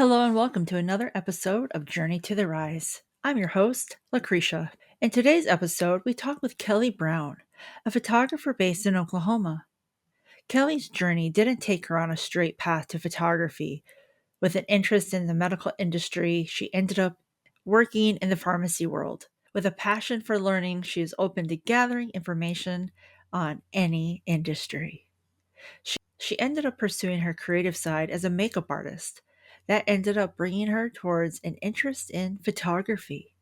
Hello and welcome to another episode of Journey to the Rise. I'm your host, Lucretia. In today's episode, we talk with Kelly Brown, a photographer based in Oklahoma. Kelly's journey didn't take her on a straight path to photography. With an interest in the medical industry, she ended up working in the pharmacy world. With a passion for learning, she is open to gathering information on any industry. She ended up pursuing her creative side as a makeup artist. That ended up bringing her towards an interest in photography.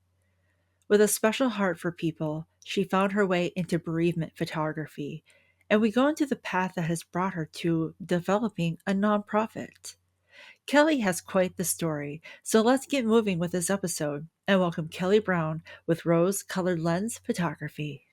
With a special heart for people, she found her way into bereavement photography, and we go into the path that has brought her to developing a nonprofit. Kelly has quite the story, so let's get moving with this episode and welcome Kelly Brown with Rose Colored Lens Photography.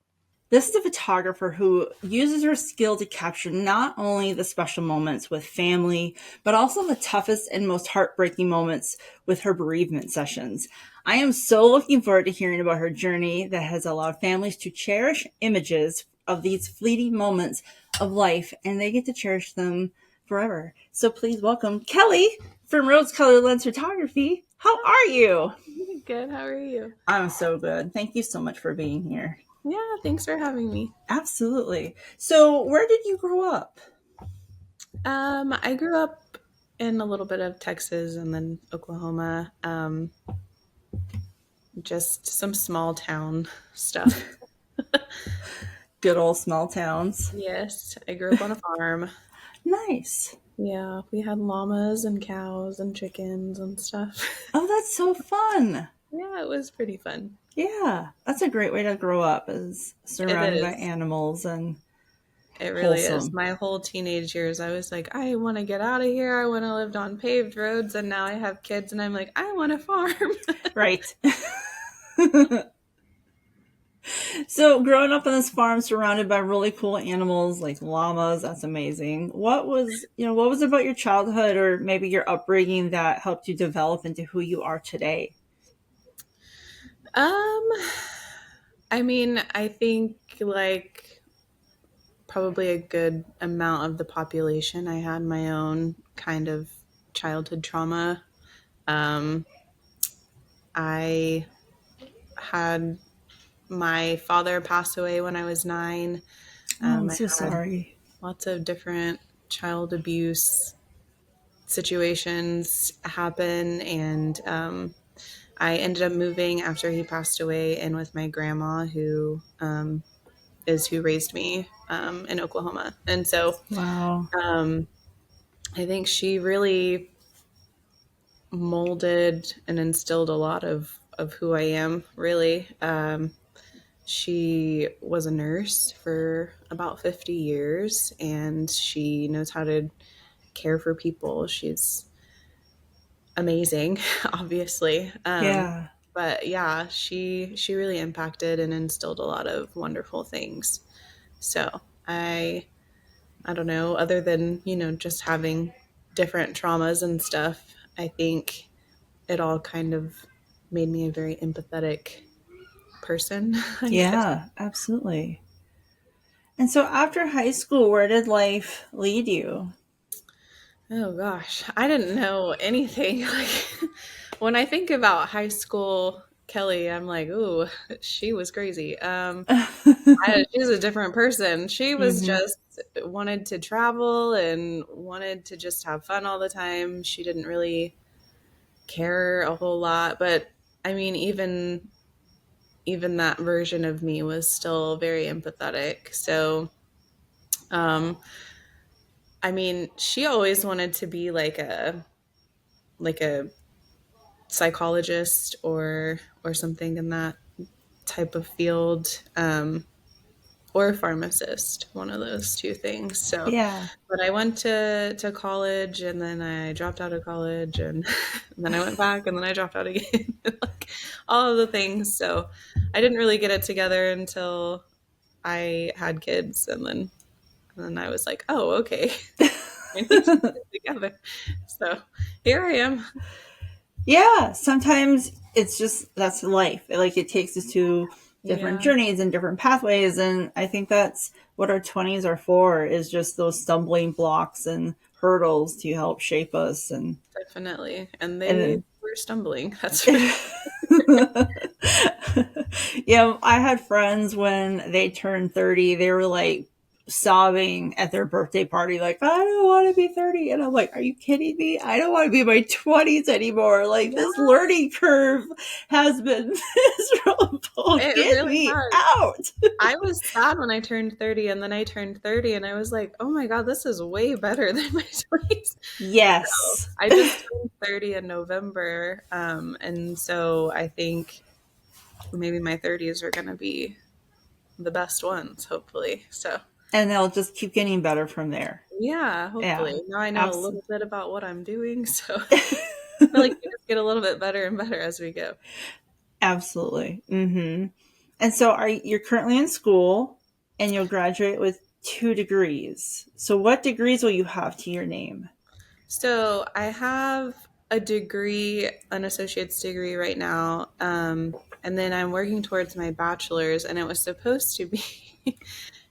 This is a photographer who uses her skill to capture not only the special moments with family, but also the toughest and most heartbreaking moments with her bereavement sessions. I am so looking forward to hearing about her journey that has allowed families to cherish images of these fleeting moments of life, and they get to cherish them forever. So please welcome Kelly from Rose Colored Lens Photography. How are you? Good. How are you? I'm so good. Thank you so much for being here. Yeah, thanks for having me. Absolutely. So, where did you grow up? I grew up in a little bit of Texas and then Oklahoma. Just some small town stuff. Good old small towns. Yes, I grew up on a farm. Nice. Yeah, we had llamas and cows and chickens and stuff. Oh, that's so fun. Yeah, it was pretty fun. Yeah, that's a great way to grow up, is surrounded by animals and it really is. wholesome. My whole teenage years, I was like, I want to get out of here. I want to live on paved roads. And now I have kids and I'm like, I want to farm. Right. So, growing up on this farm surrounded by really cool animals like llamas, that's amazing. What was about your childhood or maybe your upbringing that helped you develop into who you are today? I mean, I think like probably a good amount of the population, I had my own kind of childhood trauma. I had my father pass away when I was 9. I'm I so had sorry. lots of different child abuse situations happen, and I ended up moving after he passed away in with my grandma, who is who raised me in Oklahoma. And so Wow. I think she really molded and instilled a lot of who I am, really. She was a nurse for about 50 years, and she knows how to care for people. She's amazing, obviously. Yeah. But yeah, she really impacted and instilled a lot of wonderful things. So I don't know, other than, just having different traumas and stuff, I think it all kind of made me a very empathetic person, I guess. Yeah, absolutely. And so after high school, where did life lead you? Oh gosh, I didn't know anything. Like when I think about high school Kelly, I'm like, ooh, she was crazy. She's a different person. She was Hmm. just wanted to travel and wanted to just have fun all the time. She didn't really care a whole lot, but I mean, even that version of me was still very empathetic. So, um, I mean, she always wanted to be like a psychologist or something in that type of field. Or a pharmacist, one of those two things. So, Yeah. but I went to college and then I dropped out of college and, and then I went back and then I dropped out again, like all of the things. So I didn't really get it together until I had kids and then I was like, oh, okay. I need to get it together. So here I am. Yeah, sometimes it's just that's life. Like it takes us to different Yeah, journeys and different pathways, and I think that's what our 20s are for, is just those stumbling blocks and hurdles to help shape us and definitely. And they And were stumbling. That's for then yeah, I had friends when they turned 30, they were like sobbing at their birthday party, like, I don't want to be 30. And I'm like, are you kidding me? I don't want to be in my 20s anymore. Like, Yeah, this learning curve has been miserable. it Get really me has. out. I was sad when I turned 30, and then I turned 30 and I was like, "Oh my god, this is way better than my 20s." So, Yes. I just turned 30 in November, and so I think maybe my 30s are gonna be the best ones, hopefully. So, And they'll just keep getting better from there. yeah, Yeah. hopefully. Now I know a Absolutely. little bit about what I'm doing, so I feel like we just get a little bit better and better as we go. Absolutely. And so you're currently in school and you'll graduate with 2 degrees. So what degrees will you have to your name? So I have a degree, an associate's degree right now, and then I'm working towards my bachelor's, and it was supposed to be, it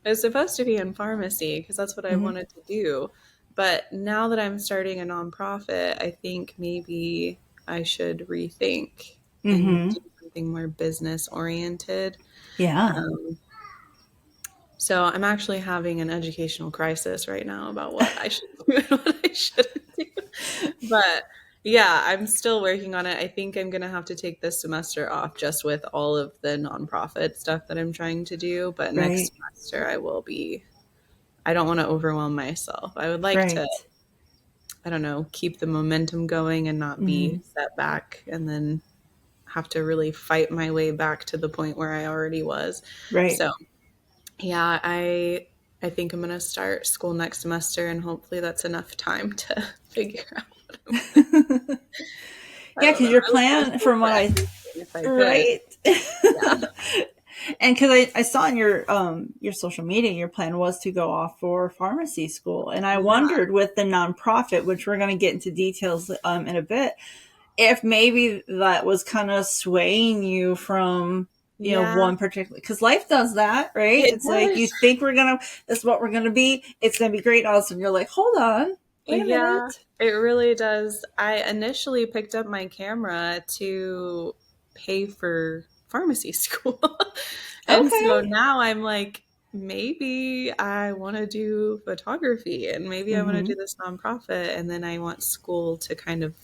was supposed to be in pharmacy because that's what I Hmm. wanted to do. But now that I'm starting a nonprofit, I think maybe I should rethink and Hmm. do something more business oriented. Yeah. Um, so I'm actually having an educational crisis right now about what I should do and what I shouldn't do. But yeah, I'm still working on it. I think I'm gonna have to take this semester off just with all of the nonprofit stuff that I'm trying to do. But next Right. semester I will be, I don't want to overwhelm myself. I would like to, Right. I don't know, keep the momentum going and not be Hmm. set back and then have to really fight my way back to the point where I already was. Right. So yeah, I think I'm gonna start school next semester, and hopefully that's enough time to figure out what I'm gonna. I Yeah, don't because know. your I would go to plan, school from for what I everything if I could. right. Yeah, And because I saw in your social media, your plan was to go off for pharmacy school, and I yeah, wondered with the nonprofit, which we're going to get into details in a bit, if maybe that was kind of swaying you from yeah. one particular, because life does that, right? It It's like you does. think this is what we're gonna be, it's gonna be great, all of a sudden you're like, hold on, wait a Yeah, minute. it really does. I initially picked up my camera to pay for pharmacy school. And so Okay. now I'm like, maybe I want to do photography and maybe I want to do Mm-hmm. this nonprofit and then I want school to kind of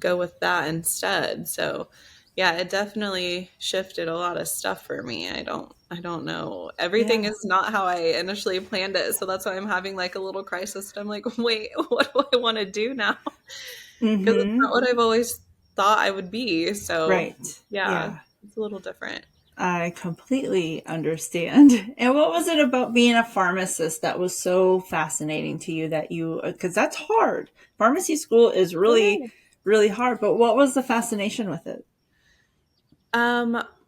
go with that instead. So, yeah, it definitely shifted a lot of stuff for me. I don't know. Everything Yeah. is not how I initially planned it. So that's why I'm having like a little crisis. I'm like, wait, what do I want to do now? Because it's Mm-hmm. not what I've always thought I would be. So, Right. yeah, Yeah. it's a little different. I completely understand. And what was it about being a pharmacist that was so fascinating to you, that you, because that's hard. Pharmacy school is really, It really hard, but what was the fascination with it?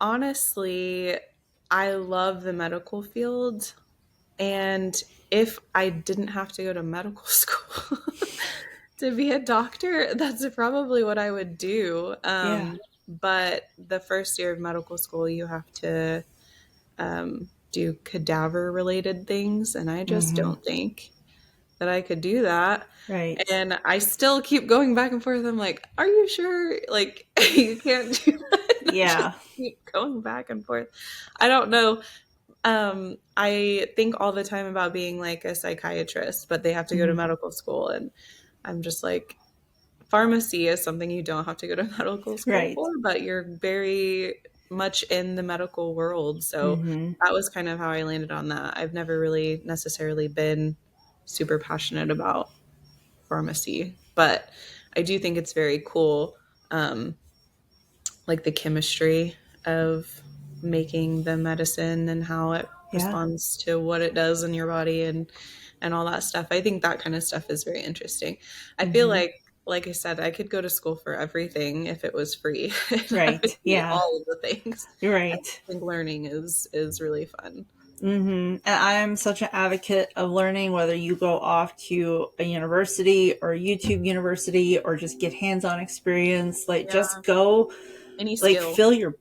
Honestly, I love the medical field. And if I didn't have to go to medical school to be a doctor, that's probably what I would do. Yeah. But the first year of medical school, you have to do cadaver related things. And I just Mm-hmm. don't think that I could do that. Right. And I still keep going back and forth. I'm like, are you sure? Like, you can't do that. And I just Yeah. keep going back and forth. I don't know. I think all the time about being like a psychiatrist, but they have to go to Mhm. medical school. And I'm just like, pharmacy is something you don't have to go to medical school Right. for, but you're very much in the medical world. So Mhm. that was kind of how I landed on that. I've never really necessarily been super passionate about pharmacy, but I do think it's very cool. Um, like the chemistry of making the medicine and how it Yeah. responds to what it does in your body and all that stuff. I think that kind of stuff is very interesting. I feel Mhm. like I said, I could go to school for everything if it was free and I would Right. do Yeah. all of the things. You're I right. think learning is really fun. Mhm. And I'm such an advocate of learning, whether you go off to a university or YouTube university or just get hands-on experience, like just Yeah, go, any like skill. fill your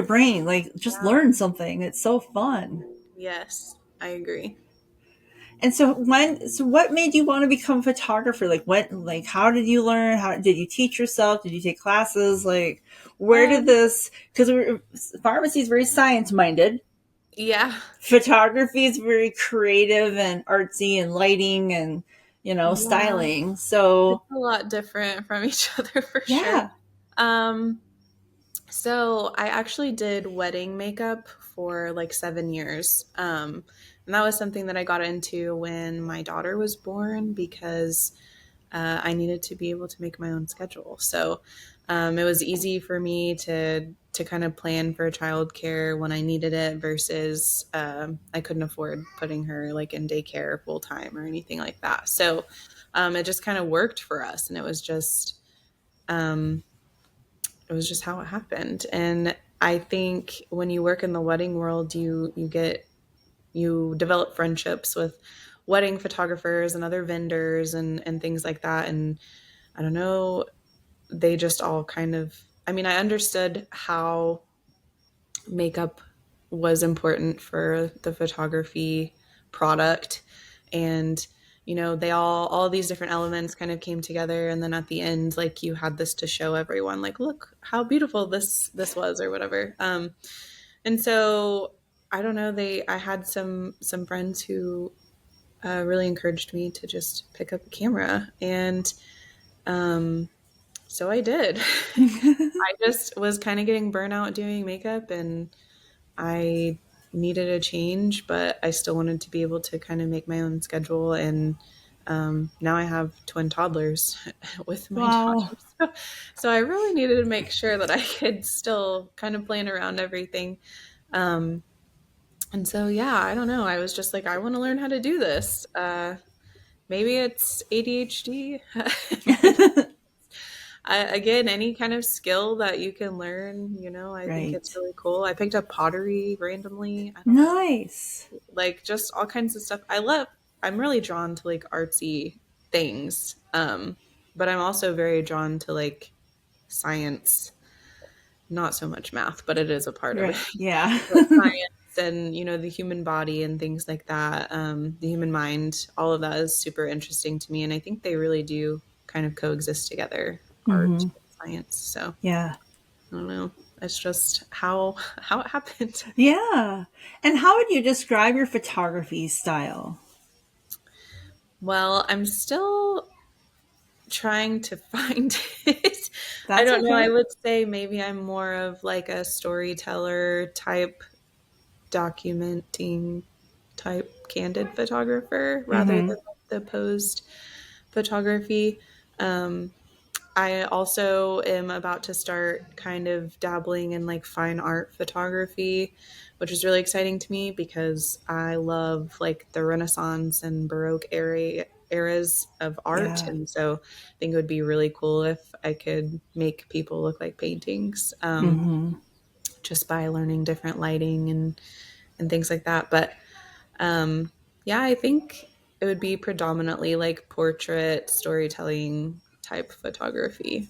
brain, like just Yeah. learn something. It's so fun. Yes, I agree. And so what made you want to become a photographer? Like how did you learn? How did you teach yourself? Did you take classes? Like where did Um, this, because pharmacy is very science minded. yeah, Photography is very creative and artsy and lighting and, yeah, styling. it's So, a lot different from each other for sure. yeah. Um, so I actually did wedding makeup for like 7 years. And that was something that I got into when my daughter was born because I needed to be able to make my own schedule. So it was easy for me to kind of plan for childcare when I needed it versus I couldn't afford putting her like in daycare full time or anything like that. So it just kind of worked for us, and um, it was just how it happened. And I think when you work in the wedding world, you develop friendships with wedding photographers and other vendors and things like that. And I don't know, they just all kind of, I mean, I understood how makeup was important for the photography product. And they all these different elements kind of came together, and then at the end, like, you had this to show everyone, like, look how beautiful this was, or whatever. And so I don't know, they I had some friends who really encouraged me to just pick up a camera, and um, so I did. I just was kind of getting burnout doing makeup, and I needed a change, but I still wanted to be able to kind of make my own schedule. And now I have twin toddlers with my Wow. daughter. So I really needed to make sure that I could still kind of plan around everything. Um, and so, yeah, I don't know. I was just like, I want to learn how to do this. Maybe it's ADHD. Maybe again, any kind of skill that you can learn, I think it's Right. really cool. I picked up pottery randomly. I don't know, Nice. like, just all kinds of stuff. I'm really drawn to like artsy things. But I'm also very drawn to like science, not so much math, but it is a part of it. Right. Yeah. But science and, the human body and things like that, the human mind, all of that is super interesting to me. And I think they really do kind of coexist together, art Hmm. and science. So Yeah. I don't know. It's just how it happened. Yeah. And how would you describe your photography style? Well, I'm still trying to find it. I That's don't know. I okay. would say maybe I'm more of like a storyteller type, documenting type, candid photographer rather than Hmm. like the posed photography. Um, I also am about to start kind of dabbling in like fine art photography, which is really exciting to me because I love like the Renaissance and Baroque eras of art. Yeah. And so I think it would be really cool if I could make people look like paintings, Hmm. just by learning different lighting and things like that. But um, yeah, I think it would be predominantly like portrait storytelling type photography.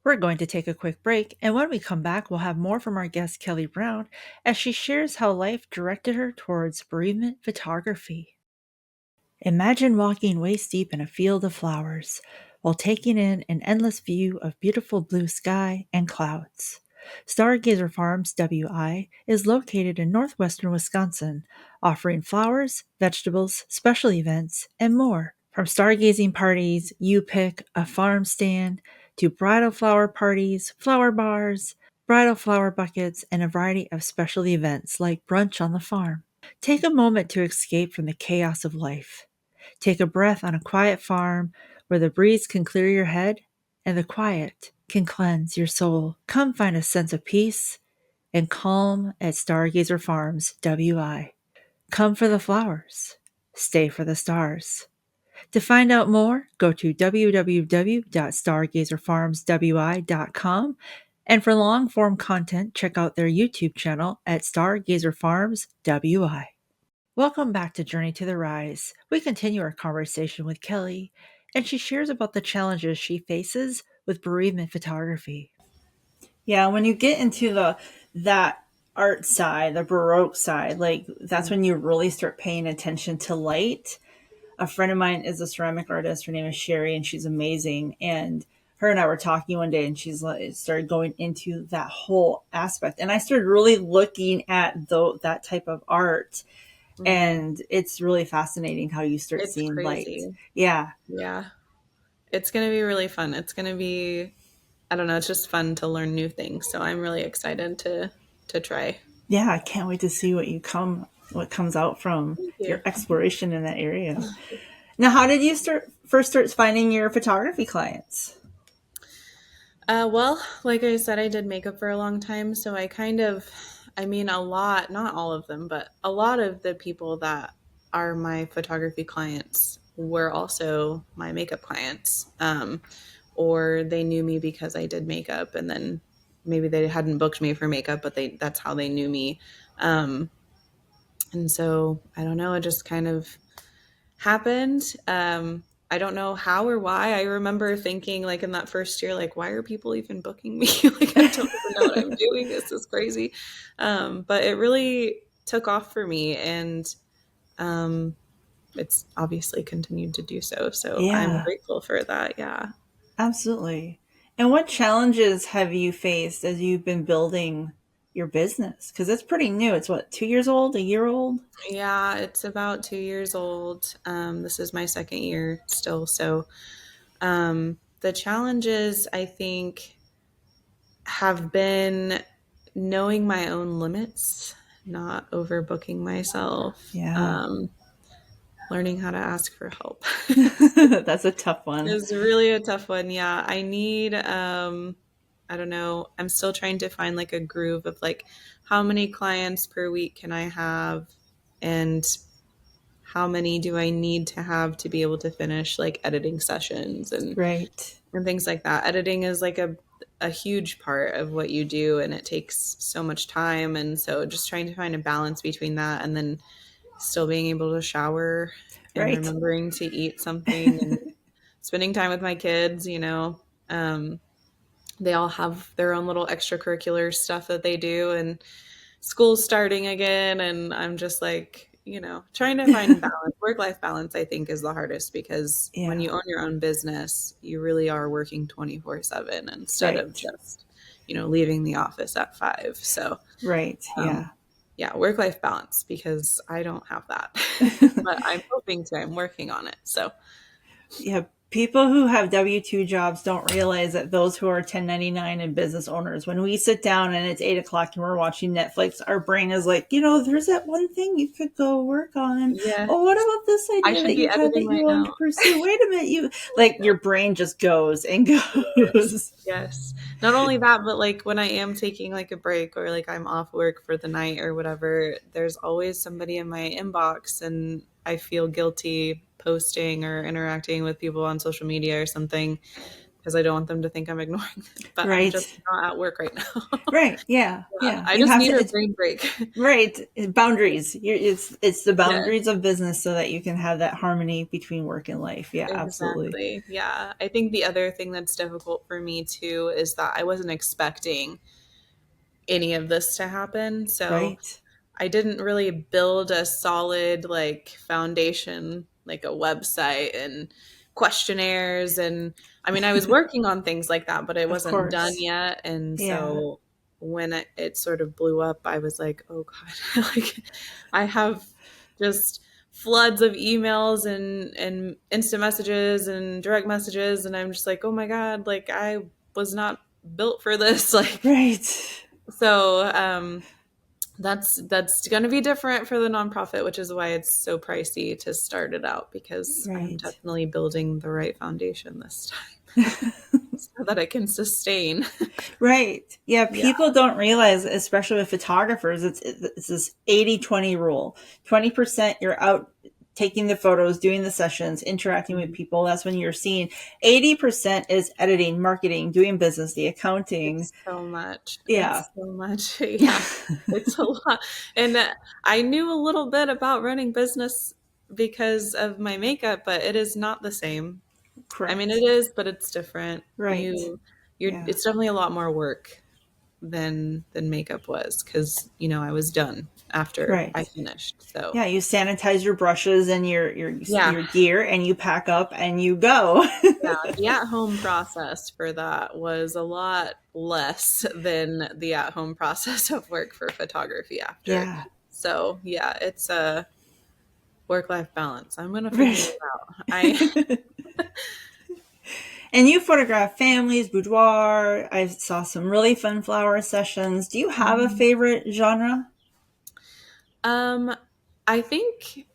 We're going to take a quick break, and when we come back, we'll have more from our guest Kelly Brown as she shares how life directed her towards bereavement photography. Imagine walking waist deep in a field of flowers while taking in an endless view of beautiful blue sky and clouds. Stargazer Farms WI is located in northwestern Wisconsin, offering flowers, vegetables, special events, and more. From stargazing parties, you pick a farm stand, to bridal flower parties, flower bars, bridal flower buckets, and a variety of special events like brunch on the farm. Take a moment to escape from the chaos of life. Take a breath on a quiet farm where the breeze can clear your head and the quiet can cleanse your soul. Come find a sense of peace and calm at Stargazer Farms WI. Come for the flowers, stay for the stars. To find out more, go to www.stargazerfarmswi.com, and for long form content, check out their YouTube channel at Stargazer Farms WI. Welcome back to Journey to the Rise. We continue our conversation with Kelly, and she shares about the challenges she faces with bereavement photography. Yeah, when you get into the that art side, the Baroque side, like that's Mm. when you really start paying attention to light. A friend of mine is a ceramic artist. Her name is Sherry, and she's amazing. And her and I were talking one day, and she's like, started going into that whole aspect. And I started really looking at that type of art, Mhm. and it's really fascinating how you start It's seeing light. crazy. Yeah, Yeah. It's going to be really fun. It's going to be, I don't know, it's just fun to learn new things. So I'm really excited to try. yeah. I can't wait to see what comes out from Thank your you. exploration in that area. Now, how did you start finding your photography clients? Well, like I said, I did makeup for a long time, so I kind of, I mean, a lot, not all of them, but a lot of the people that are my photography clients were also my makeup clients. Or they knew me because I did makeup, and then maybe they hadn't booked me for makeup, but that's how they knew me. Um, and so I don't know, it just kind of happened. I don't know how or why. I remember thinking, like, in that first year, like, why are people even booking me? Like, I don't even know what I'm doing. This is crazy. But it really took off for me, and um, it's obviously continued to do so. So I'm Yeah, grateful for that. Yeah. absolutely. And what challenges have you faced as you've been building your business? Because it's pretty new. It's what, 2 years old, a year old? Yeah, it's about 2 years old. This is my second year still. So the challenges, I think, have been knowing my own limits, not overbooking myself, Yeah, learning how to ask for help that's a tough one. is really a tough one. Yeah, I need, I don't know, I'm still trying to find like a groove of like how many clients per week can I have, and how many do I need to have to be able to finish like editing sessions Right, and things like that. Editing is like a huge part of what you do, and it takes so much time. And so just trying to find a balance between that and then still being able to shower and right, remembering to eat something and spending time with my kids, you know. Um, they all have their own little extracurricular stuff that they do, and school's starting again, and I'm just like, trying to find balance. Work life balance, I think, is the hardest because when yeah, you own your own business, you really are working 24/7 instead of right, just, leaving the office at 5. So, right, um, yeah. yeah, work life balance because I don't have that, but I'm hoping to. I'm working on it. So, Yeah, people who have W-2 jobs don't realize that those who are 1099 and business owners, when we sit down and it's 8 o'clock and we're watching Netflix, our brain is like, there's that one thing you could go work on. yeah, Oh, what about this I idea should that be you had editing that you right wanted to now. pursue? Wait a minute, like your brain just goes and Yes. goes. Yes. Not only that, but like when I am taking like a break or like I'm off work for the night or whatever, there's always somebody in my inbox, and I feel guilty posting or interacting with people on social media or something because I don't want them to think I'm ignoring them. But I'm just Right. not at work right now. Right. Yeah. Yeah. Yeah. I You just have need to, a it's brain break. right. Boundaries. It's the Yes. boundaries of business so that you can have that harmony between work and life. Yeah, absolutely. Exactly. Yeah. I think the other thing that's difficult for me too is that I wasn't expecting any of this to happen. So Right. I didn't really build a solid like foundation, like a website and questionnaires. And I mean, I was working on things like that, but it Of wasn't done course. yet. And Yeah. so when it sort of blew up, I was like, oh God, like I have just floods of emails and instant messages and direct messages. And I'm just like, oh my God, like I was not built for this. Like, Right. so, that's going to be different for the nonprofit, which is why it's so pricey to start it out because I'm Right. definitely building the right foundation this time so that it can sustain. Right. Yeah, Yeah, people don't realize, especially with photographers, it's this 80-20 rule. 20% you're out taking the photos, doing the sessions, interacting with mhm. people. That's when you're seeing. 80% is editing, marketing, doing business, the accounting. It's so much. Yeah. It's so much. Yeah, it's a lot. And I knew a little bit about running business because of my makeup, but it is not the same. I mean, it Correct. is, but it's different. Right. You're Yeah. it's definitely a lot more work. than makeup was, because I was done after Right. I finished. So Yeah, you sanitize your brushes and yeah, your gear, and you pack up and you go. yeah, the at-home process for that was a lot less than the at-home process of work for photography after. Yeah. So yeah, it's a work-life balance. I'm gonna figure it out. I And you photograph families, boudoir. I saw some really fun flower sessions. Do you have a favorite genre? um I think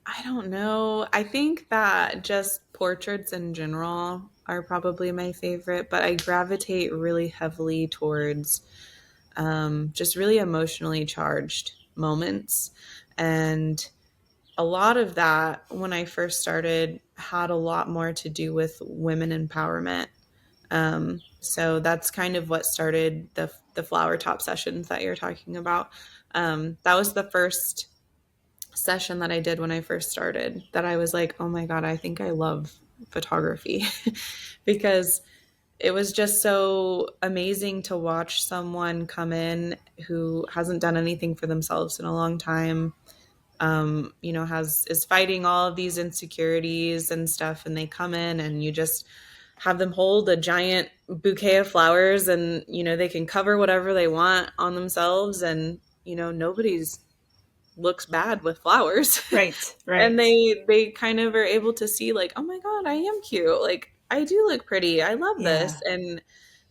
I don't know. I think that just portraits in general are probably my favorite, but I gravitate really heavily towards just really emotionally charged moments. And a lot of that, when I first started, had a lot more to do with women empowerment. So that's kind of what started the flower top sessions that you're talking about. That was the first session that I did when I first started that I was like, oh my God, I think I love photography because it was just so amazing to watch someone come in who hasn't done anything for themselves in a long time. Has is fighting all of these insecurities and stuff, and they come in and you just have them hold a giant bouquet of flowers, and they can cover whatever they want on themselves, and nobody's looks bad with flowers. Right, And right. they kind of are able to see, like, oh my God, I am cute, like I do look pretty, I love Yeah. this. And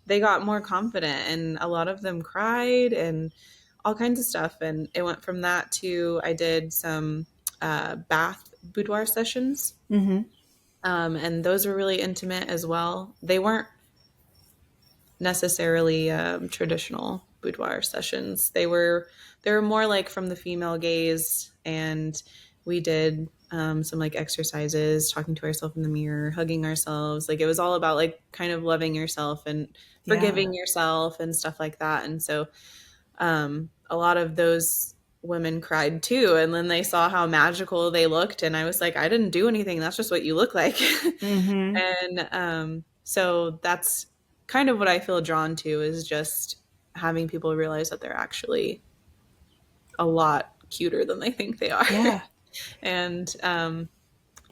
they got more confident, and a lot of them cried and all kinds of stuff. And it went from that to I did some bath boudoir sessions, Mm-hmm. and those were really intimate as well. They weren't necessarily traditional boudoir sessions. They were more like from the female gaze, and we did some like exercises, talking to ourselves in the mirror, hugging ourselves. Like it was all about like kind of loving yourself and Yeah. forgiving yourself and stuff like that. And so a lot of those women cried too, and then they saw how magical they looked, and I was like, I didn't do anything, that's just what you look like. Mm-hmm. And so that's kind of what I feel drawn to, is just having people realize that they're actually a lot cuter than they think they are. Yeah. And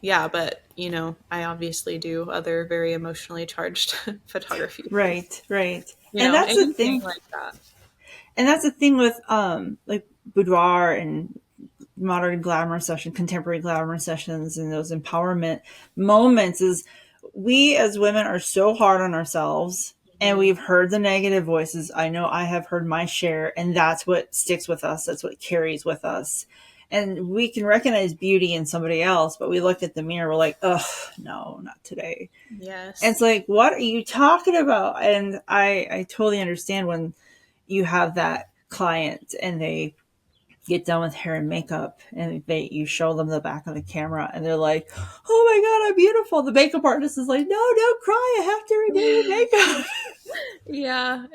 yeah, but I obviously do other very emotionally charged photography too. Right, right. And that's the Anything thing. like that. And that's the thing with like boudoir and modern glamour session, contemporary glamour sessions, and those empowerment moments is we as women are so hard on ourselves, and Mhm. we've heard the negative voices. I know I have heard my share, and that's what sticks with us. That's what carries with us. And we can recognize beauty in somebody else, but we look at the mirror, we're like, ugh, no, not today. And Yes. it's like, what are you talking about? And I totally understand when you have that client and they get done with hair and makeup and you show them the back of the camera and they're like, oh my God, I'm beautiful. The makeup artist is like, no, don't cry, I have to remove your makeup. Yeah,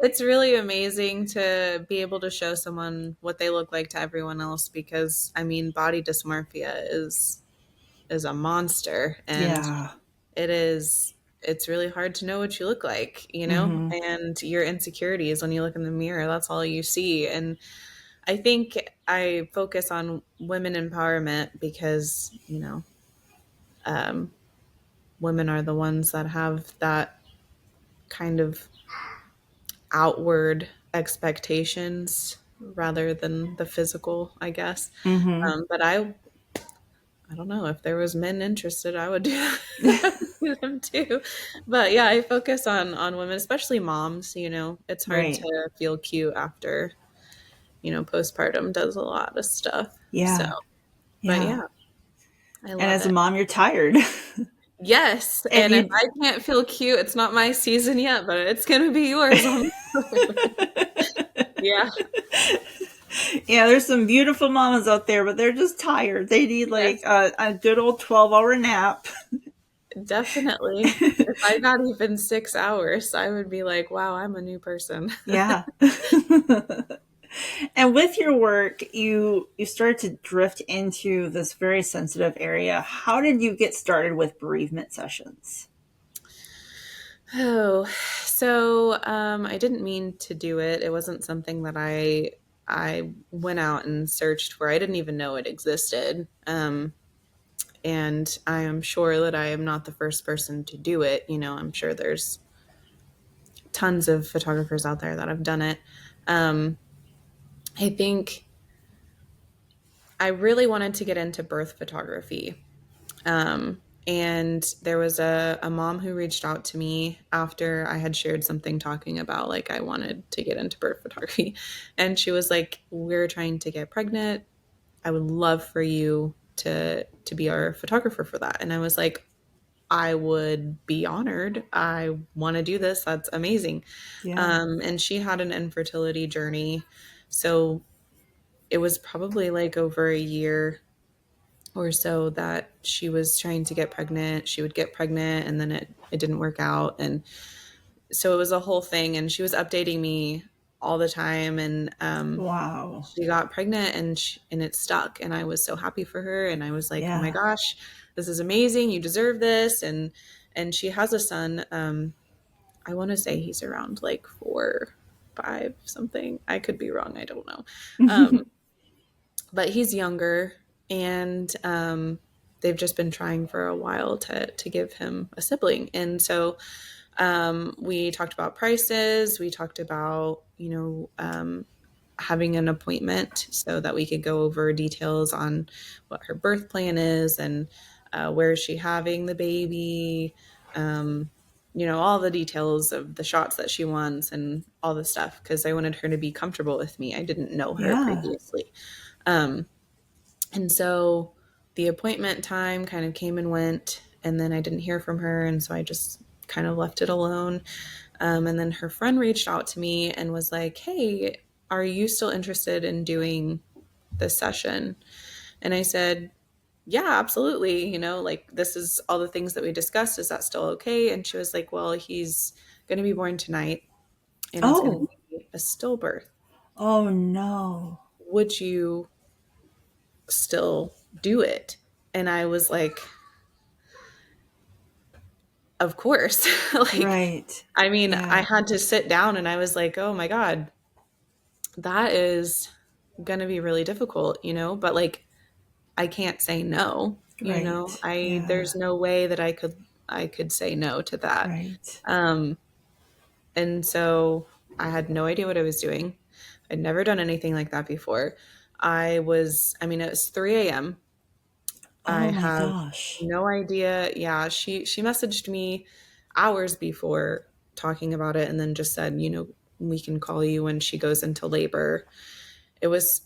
it's really amazing to be able to show someone what they look like to everyone else, because I mean body dysmorphia is a monster, and Yeah. it's really hard to know what you look like, Mm-hmm. and your insecurities when you look in the mirror, that's all you see. And I think I focus on women empowerment because, um, women are the ones that have that kind of outward expectations rather than the physical, I guess. Mm-hmm. But I don't know, if there was men interested, I would do I would do them too. But yeah, I focus on women, especially moms. It's hard Right. to feel cute after postpartum does a lot of stuff. So, Yeah. but Yeah. yeah, I And love as a it. mom, you're tired. Yes, And and if you I can't feel cute, it's not my season yet, but it's gonna be yours. Yeah. yeah, there's some beautiful mamas out there, but they're just tired. They need like Yes. a good old 12-hour nap. Definitely. If I got even 6 hours, I would be like, "Wow, I'm a new person." Yeah. And with your work, you started to drift into this very sensitive area. How did you get started with bereavement sessions? Oh, so I didn't mean to do it. It wasn't something that I went out and searched for. I didn't even know it existed. And I am sure that I am not the first person to do it. I'm sure there's tons of photographers out there that have done it. Um, I think I really wanted to get into birth photography. And there was a mom who reached out to me after I had shared something talking about like I wanted to get into birth photography. And she was like, "We're trying to get pregnant. I would love for you to be our photographer for that." And I was like, "I would be honored. I want to do this. That's amazing." Yeah. And she had an infertility journey. So it was probably like over a year or so that she was trying to get pregnant. She would get pregnant and then it didn't work out. And so it was a whole thing. And she was updating me all the time. And Wow. she got pregnant and it stuck. And I was so happy for her. And I was like, oh my Yeah. gosh, this is amazing. You deserve this. And she has a son. I want to say he's around like 4, 5, something. I could be wrong. I don't know. Um, but he's younger, and they've just been trying for a while to give him a sibling. And so we talked about prices. We talked about having an appointment so that we could go over details on what her birth plan is and where is she having the baby. All the details of the shots that she wants and all the stuff because I wanted her to be comfortable with me. I didn't know her Yeah. previously. Um, and so the appointment time kind of came and went, and then I didn't hear from her. And so I just kind of left it alone. And then her friend reached out to me and was like, "Hey, are you still interested in doing this session?" And I said, "Yeah, absolutely. Like this is all the things that we discussed. Is that still okay?" And she was like, "Well, he's going to be born tonight and it's going to Oh. be a stillbirth. Oh no. Would you still do it?" And I was like, "Of course." Like, Right. I mean, I Yeah. had to sit down and I was like, "Oh my God, that is going to be really difficult, but like, I can't say no, Right. there's Yeah. no way that I could say no to that." Right. Um, and so I had no idea what I was doing. I'd never done anything like that before. I mean, it was 3 a.m. I Oh my have gosh. no idea. Yeah, she messaged me hours before talking about it and then just said, we can call you when she goes into labor. It was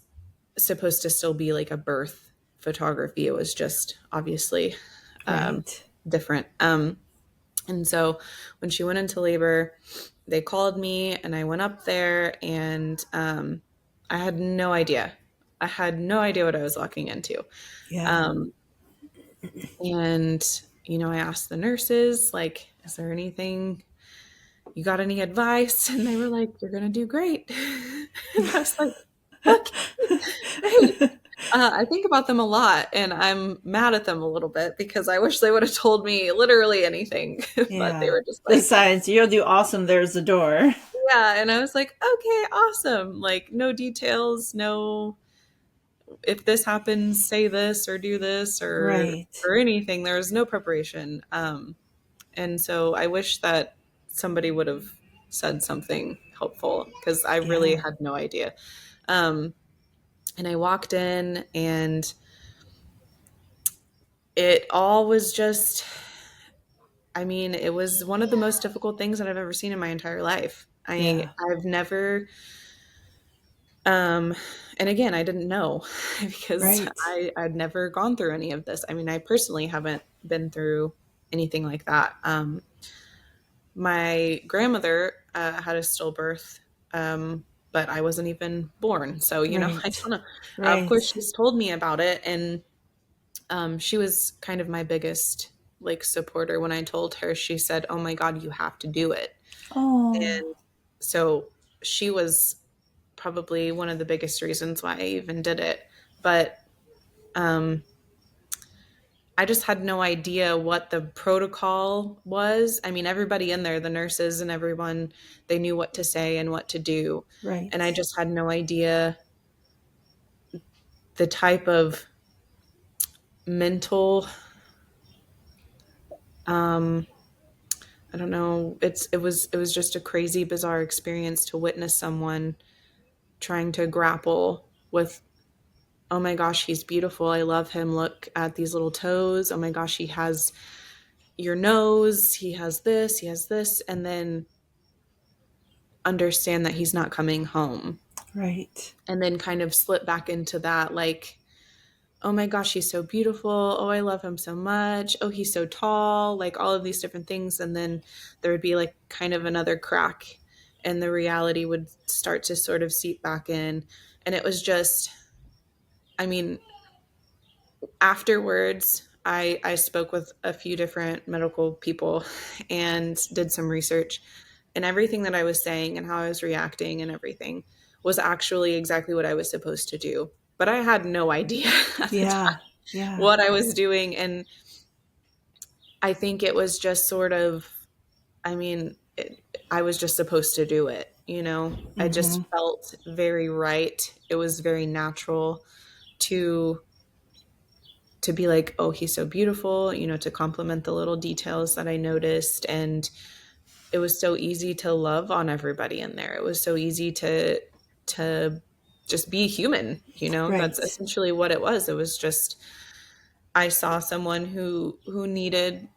supposed to still be like a birth photography. It was just obviously um, Right. different. And so when she went into labor, they called me and I went up there and I had no idea. I had no idea what I was walking into. Yeah. Um, And, I asked the nurses, like, is there anything, you got any advice? And they were like, "You're going to do great." And I was like, "Okay, great." I think about them a lot and I'm mad at them a little bit because I wish they would have told me literally anything, but they Yeah. were just like, Besides, you'll do awesome. There's the door. yeah. And I was like, "Okay, awesome." Like, no details, no, if this happens, say this or do this Right. or anything. There was no preparation. And so I wish that somebody would have said something helpful because I really Yeah. had no idea. Um, and I walked in and it all was just, I mean, it was one of the most difficult things that I've ever seen in my entire life. Yeah. I've never, um, and again, I didn't know because Right. I'd never gone through any of this. I mean, I personally haven't been through anything like that. My grandmother had a stillbirth, but I wasn't even born. So, I Right. don't know. Of Right. course, she's told me about it. And she was kind of my biggest like supporter. When I told her, she said, "Oh my God, you have to do it." Oh. And so she was probably one of the biggest reasons why I even did it. But um, I just had no idea what the protocol was. I mean, everybody in there, the nurses and everyone, they knew what to say and what to do. And I Right. just had no idea the type of mental, um, I don't know, it was just a crazy, bizarre experience to witness someone trying to grapple with, oh my gosh, he's beautiful. I love him. Look at these little toes. Oh my gosh, he has your nose. He has this, he has this. And then understand that he's not coming home. Right. And then kind of slip back into that, like, oh my gosh, he's so beautiful. Oh, I love him so much. Oh, he's so tall. Like all of these different things. And then there would be like kind of another crack, and the reality would start to sort of seep back in. And it was just, I mean, afterwards, I spoke with a few different medical people and did some research. And everything that I was saying and how I was reacting and everything was actually exactly what I was supposed to do. But I had no idea at the Yeah. time Yeah. what I was doing. And I think it was just sort of, I mean, I was just supposed to do it. I Mm-hmm. just felt very right. It was very natural to be like, oh, he's so beautiful, to compliment the little details that I noticed. And it was so easy to love on everybody in there. It was so easy to just be human. That's Right. essentially what it was. It was just, I saw someone who needed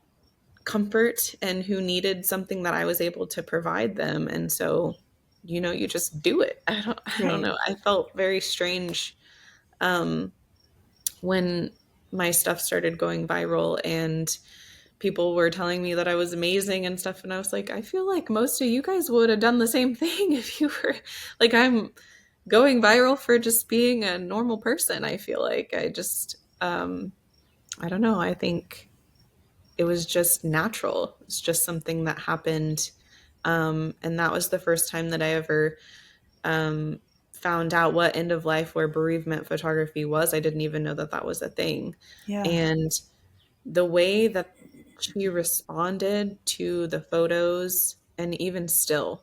comfort and who needed something that I was able to provide them. And so, you just do it. I don't Right. know. I felt very strange um when my stuff started going viral and people were telling me that I was amazing and stuff. And I was like, I feel like most of you guys would have done the same thing if you were like, I'm going viral for just being a normal person. I feel like I don't know. I think it was just natural. It's just something that happened. And that was the first time that I ever um, found out what end of life where bereavement photography was. I didn't even know that that was a thing. Yeah. And the way that she responded to the photos, and even still,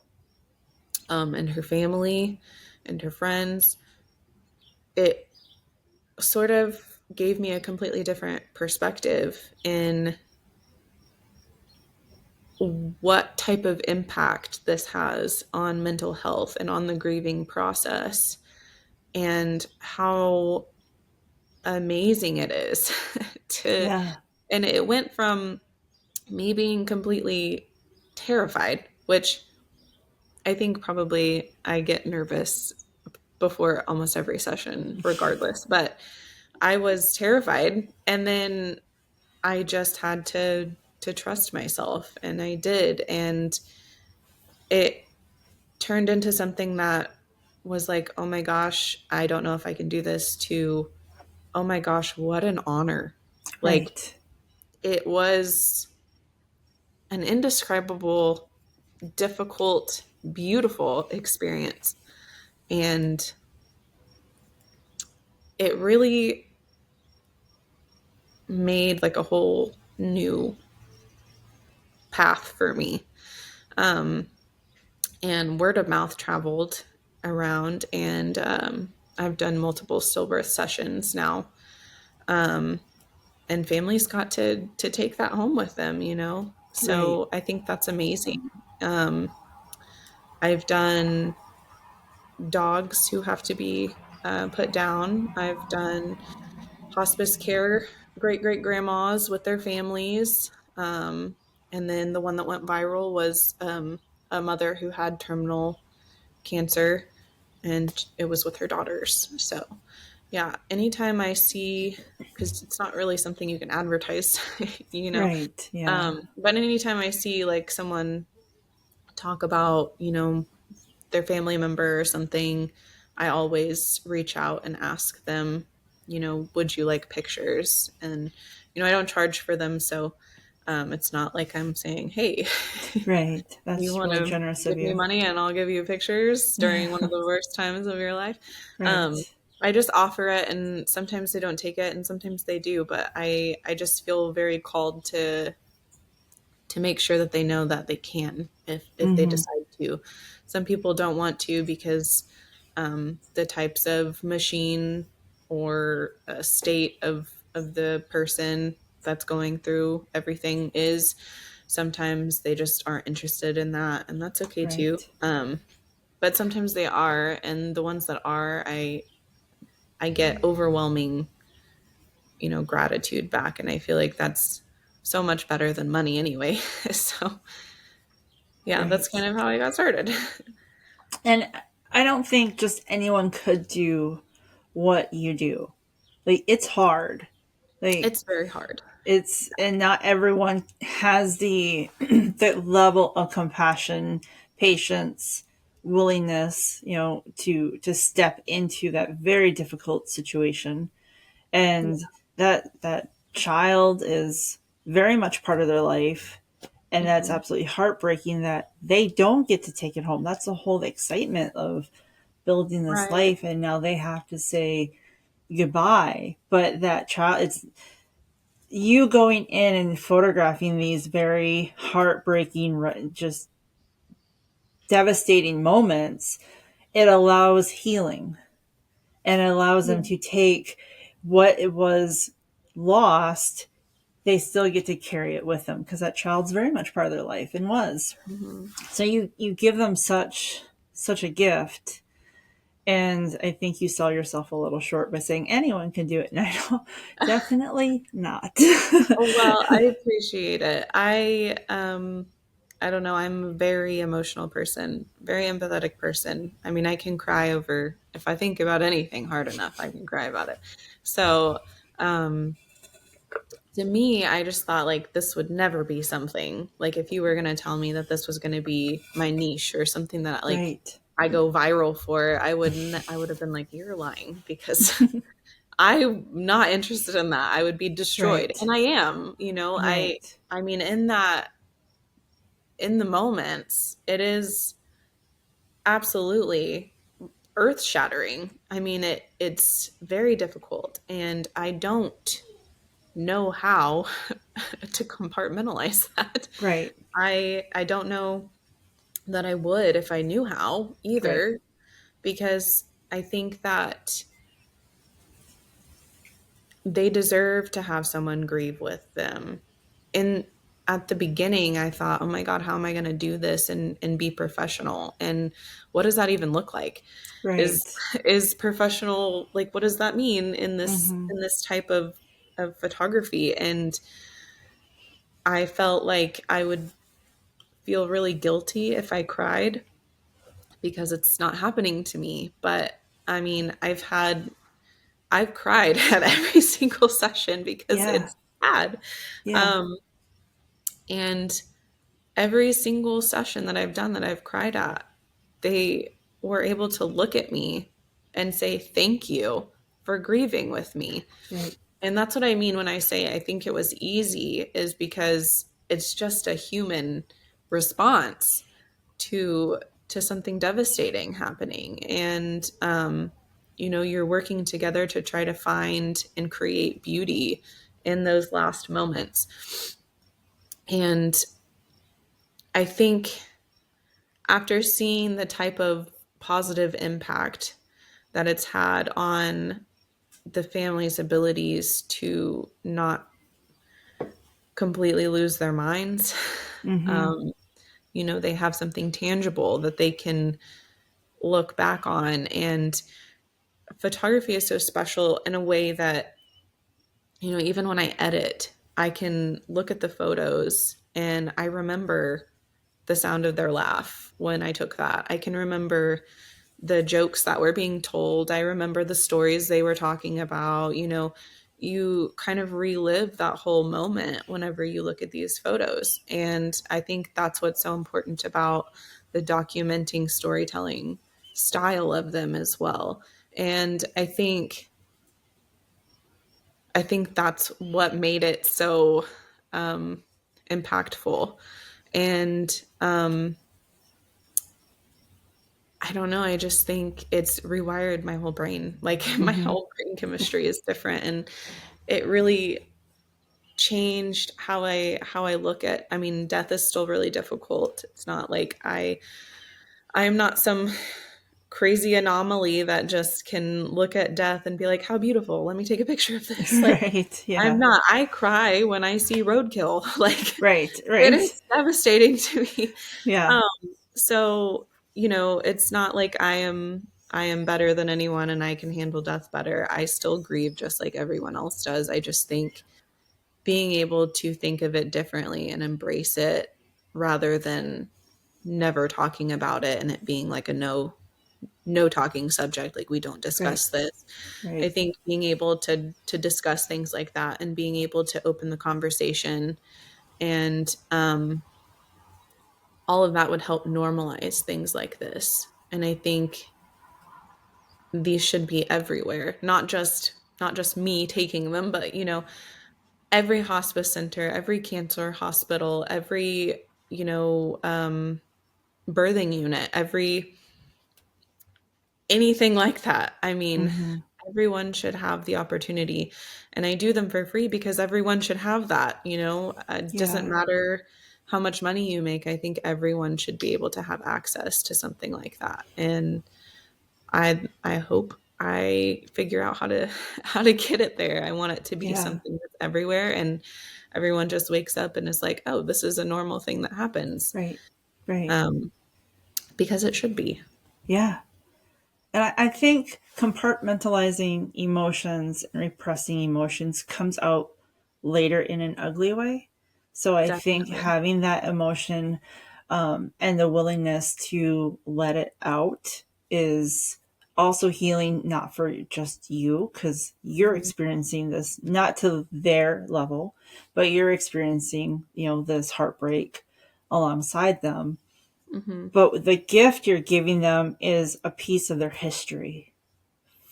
and her family and her friends, it sort of gave me a completely different perspective in what type of impact this has on mental health and on the grieving process, and how amazing it is to, Yeah. and it went from me being completely terrified, which I think probably I get nervous before almost every session regardless, but I was terrified, and then I just had to trust myself, and I did. And it turned into something that was like, oh my gosh, I don't know if I can do this, to, oh my gosh, what an honor. Like, Right. it was an indescribable, difficult, beautiful experience. And it really made like a whole new path for me. Um, and word of mouth traveled around, and I've done multiple stillbirth sessions now. Um, and families got to take that home with them. Right. So I think that's amazing. Um, I've done dogs who have to be put down. I've done hospice care, great great grandmas with their families. And then the one that went viral was a mother who had terminal cancer, and it was with her daughters. So, yeah, anytime I see, because it's not really something you can advertise, you know, Right. Yeah. but anytime I see like someone talk about, their family member or something, I always reach out and ask them, would you like pictures? And, I don't charge for them. So it's not like I'm saying, hey, Right. you That's want really to generous of give me you. money and I'll give you pictures during one of the worst times of your life. Um, Right. I just offer it, and sometimes they don't take it and sometimes they do, but I just feel very called to make sure that they know that they can if they Hmm. decide to. Some people don't want to because the types of machine or state of the person that's going through everything is. Sometimes they just aren't interested in that, and that's okay too. Right. But sometimes they are, and the ones that are, I get overwhelming, gratitude back, and I feel like that's so much better than money anyway. So yeah, that's Right. kind of how I got started. And I don't think just anyone could do what you do. Like, it's hard. Like, It's very hard. it's, and not everyone has the the level of compassion, patience, willingness, to step into that very difficult situation. Yeah. And that child is very much part of their life, and that's Hmm. absolutely heartbreaking that they don't get to take it home. That's the whole excitement of building this Right. life, and now they have to say goodbye. But that child, it's you going in and photographing these very heartbreaking, just devastating moments. It allows healing, and it allows them Yeah. to take what it was lost. They still get to carry it with them because that child's very much part of their life and was. Hmm. So you give them such a gift. And I think you sell yourself a little short by saying anyone can do it. And I don't, definitely not. Oh, well, I appreciate it. I don't know, I'm a very emotional person, very empathetic person. I mean, I can cry over if I think about anything hard enough, I can cry about it. So, um to me, I just thought like this would never be something. Like if you were going to tell me that this was going to be my niche or something that like Right. I go viral for, I would have been like you're lying because I'm not interested in that. I would be destroyed. Right. And I am, Right. I mean in the moments, it is absolutely earth-shattering. I mean it's very difficult and I don't know how to compartmentalize that. Right. I don't know that I would if I knew how Right. either because I think that they deserve to have someone grieve with them. And at the beginning I thought, "Oh my god, how am I going to do this and be professional? And what does that even look like? Is Right. is professional like what does that mean Hmm. in this type of photography?" And I felt like I would feel really guilty if I cried because it's not happening to me. But I mean, I've cried at every single session because Yeah. it's sad. Yeah. Um, and every single session that I've done that I've cried at, they were able to look at me and say, "Thank you for grieving with me." Right. And that's what I mean when I say I think it was easy, is because it's just a human response to something devastating happening and you're working together to try to find and create beauty in those last moments. And I think after seeing the type of positive impact that it's had on the family's abilities to not completely lose their minds, Hmm. um, they have something tangible that they can look back on. And photography is so special in a way that, even when I edit, I can look at the photos and I remember the sound of their laugh when I took that. I can remember the jokes that were being told. I remember the stories they were talking about. You kind of relive that whole moment whenever you look at these photos. And I think that's what's so important about the documenting storytelling style of them as well. And I think that's what made it so um, impactful. And I don't know. I just think it's rewired my whole brain. Like my Mm-hmm. whole brain chemistry is different, and it really changed how I look at. I mean, death is still really difficult. It's not like I am not some crazy anomaly that just can look at death and be like, "How beautiful. Let me take a picture of this." Like Right. I'm Yeah. not. I cry when I see roadkill. Like Right. it Right. is devastating to me. Yeah. Um, so, it's not like I am better than anyone and I can handle death better. I still grieve just like everyone else does. I just think being able to think of it differently and embrace it rather than never talking about it and it being like a no talking subject, like we don't Right. discuss this. I Right. think being able to discuss things like that and being able to open the conversation and all of that would help normalize things like this. And I think these should be everywhere, not just me taking them, but every hospice center, every cancer hospital, every birthing unit, every anything like that. I mean, Mm-hmm. everyone should have the opportunity, and I do them for free because everyone should have that. It doesn't Yeah. matter how much money you make. I think everyone should be able to have access to something like that, and I hope I figure out how to how to get it there. I want it to be Yeah. something that's everywhere, and everyone just wakes up and is like, "Oh, this is a normal thing that happens," Right. Right. um, because it should be. Yeah. And I think compartmentalizing emotions and repressing emotions comes out later in an ugly way. So I think Definitely. having that emotion and the willingness to let it out is also healing, not for just you, because you're Mhm. experiencing this not to their level, but you're experiencing, this heartbreak alongside them. Mhm. But the gift you're giving them is a piece of their history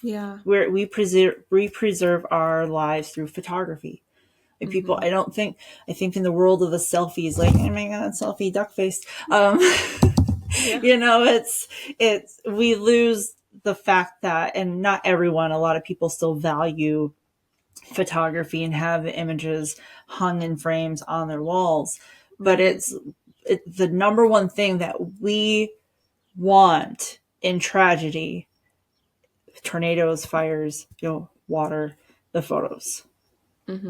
Yeah. where we preserve our lives through photography. Like people, Mhm. I think in the world of the selfies, like, oh my god, selfie duck face. Yeah. It's we lose the fact that, and not everyone, a lot of people still value photography and have the images hung in frames on their walls, but Right. it's the number one thing that we want in tragedy: tornadoes, fires, water, the photos.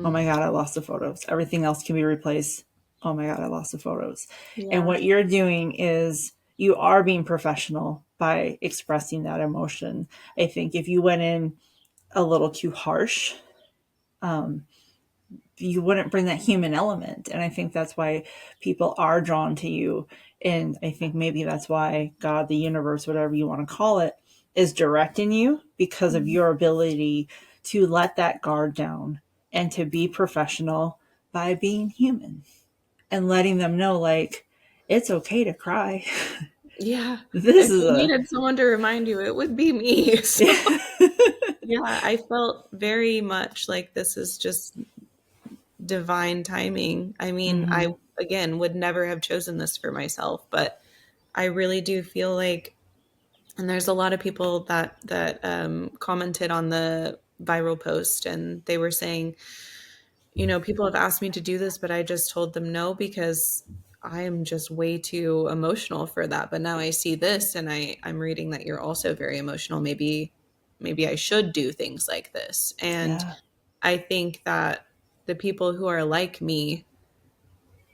Oh Mhm. my God, I lost the photos. Everything else can be replaced. Oh my God, I lost the photos. And Yeah. what you're doing is you are being professional by expressing that emotion. I think if you went in a little too harsh, you wouldn't bring that human element. And I think that's why people are drawn to you. And I think maybe that's why God, the universe, whatever you want to call it, is directing you because of Mhm. your ability to let that guard down and to be professional by being human and letting them know, like, it's okay to cry. Yeah. This If is you a, needed someone to remind you, it would be me. So, yeah, I felt very much like this is just divine timing. I mean, I hmm again would never have chosen this for myself, but I really do feel like, and there's a lot of people that commented on the viral post, and they were saying, people have asked me to do this, but I just told them no because I am just way too emotional for that. But now I see this, and I'm reading that you're also very emotional. Maybe I should do things like this. And yeah, I think that the people who are like me,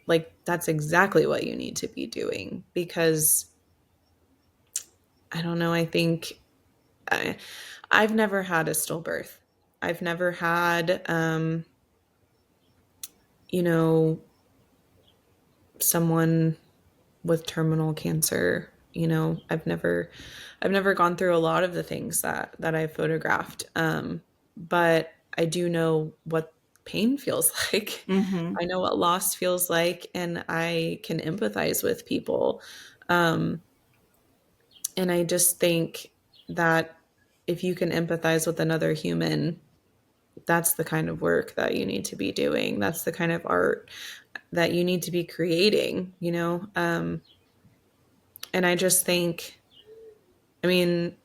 like that's exactly what you need to be doing because I don't know, I think I, I've never had a stillbirth. I've never had you know someone with terminal cancer. I've never gone through a lot of the things that I photographed. But I do know what pain feels like. hmm I know what loss feels like, and I can empathize with people. Um, and I just think that if you can empathize with another human, that's the kind of work that you need to be doing. That's the kind of art that you need to be creating. And I just think I mean,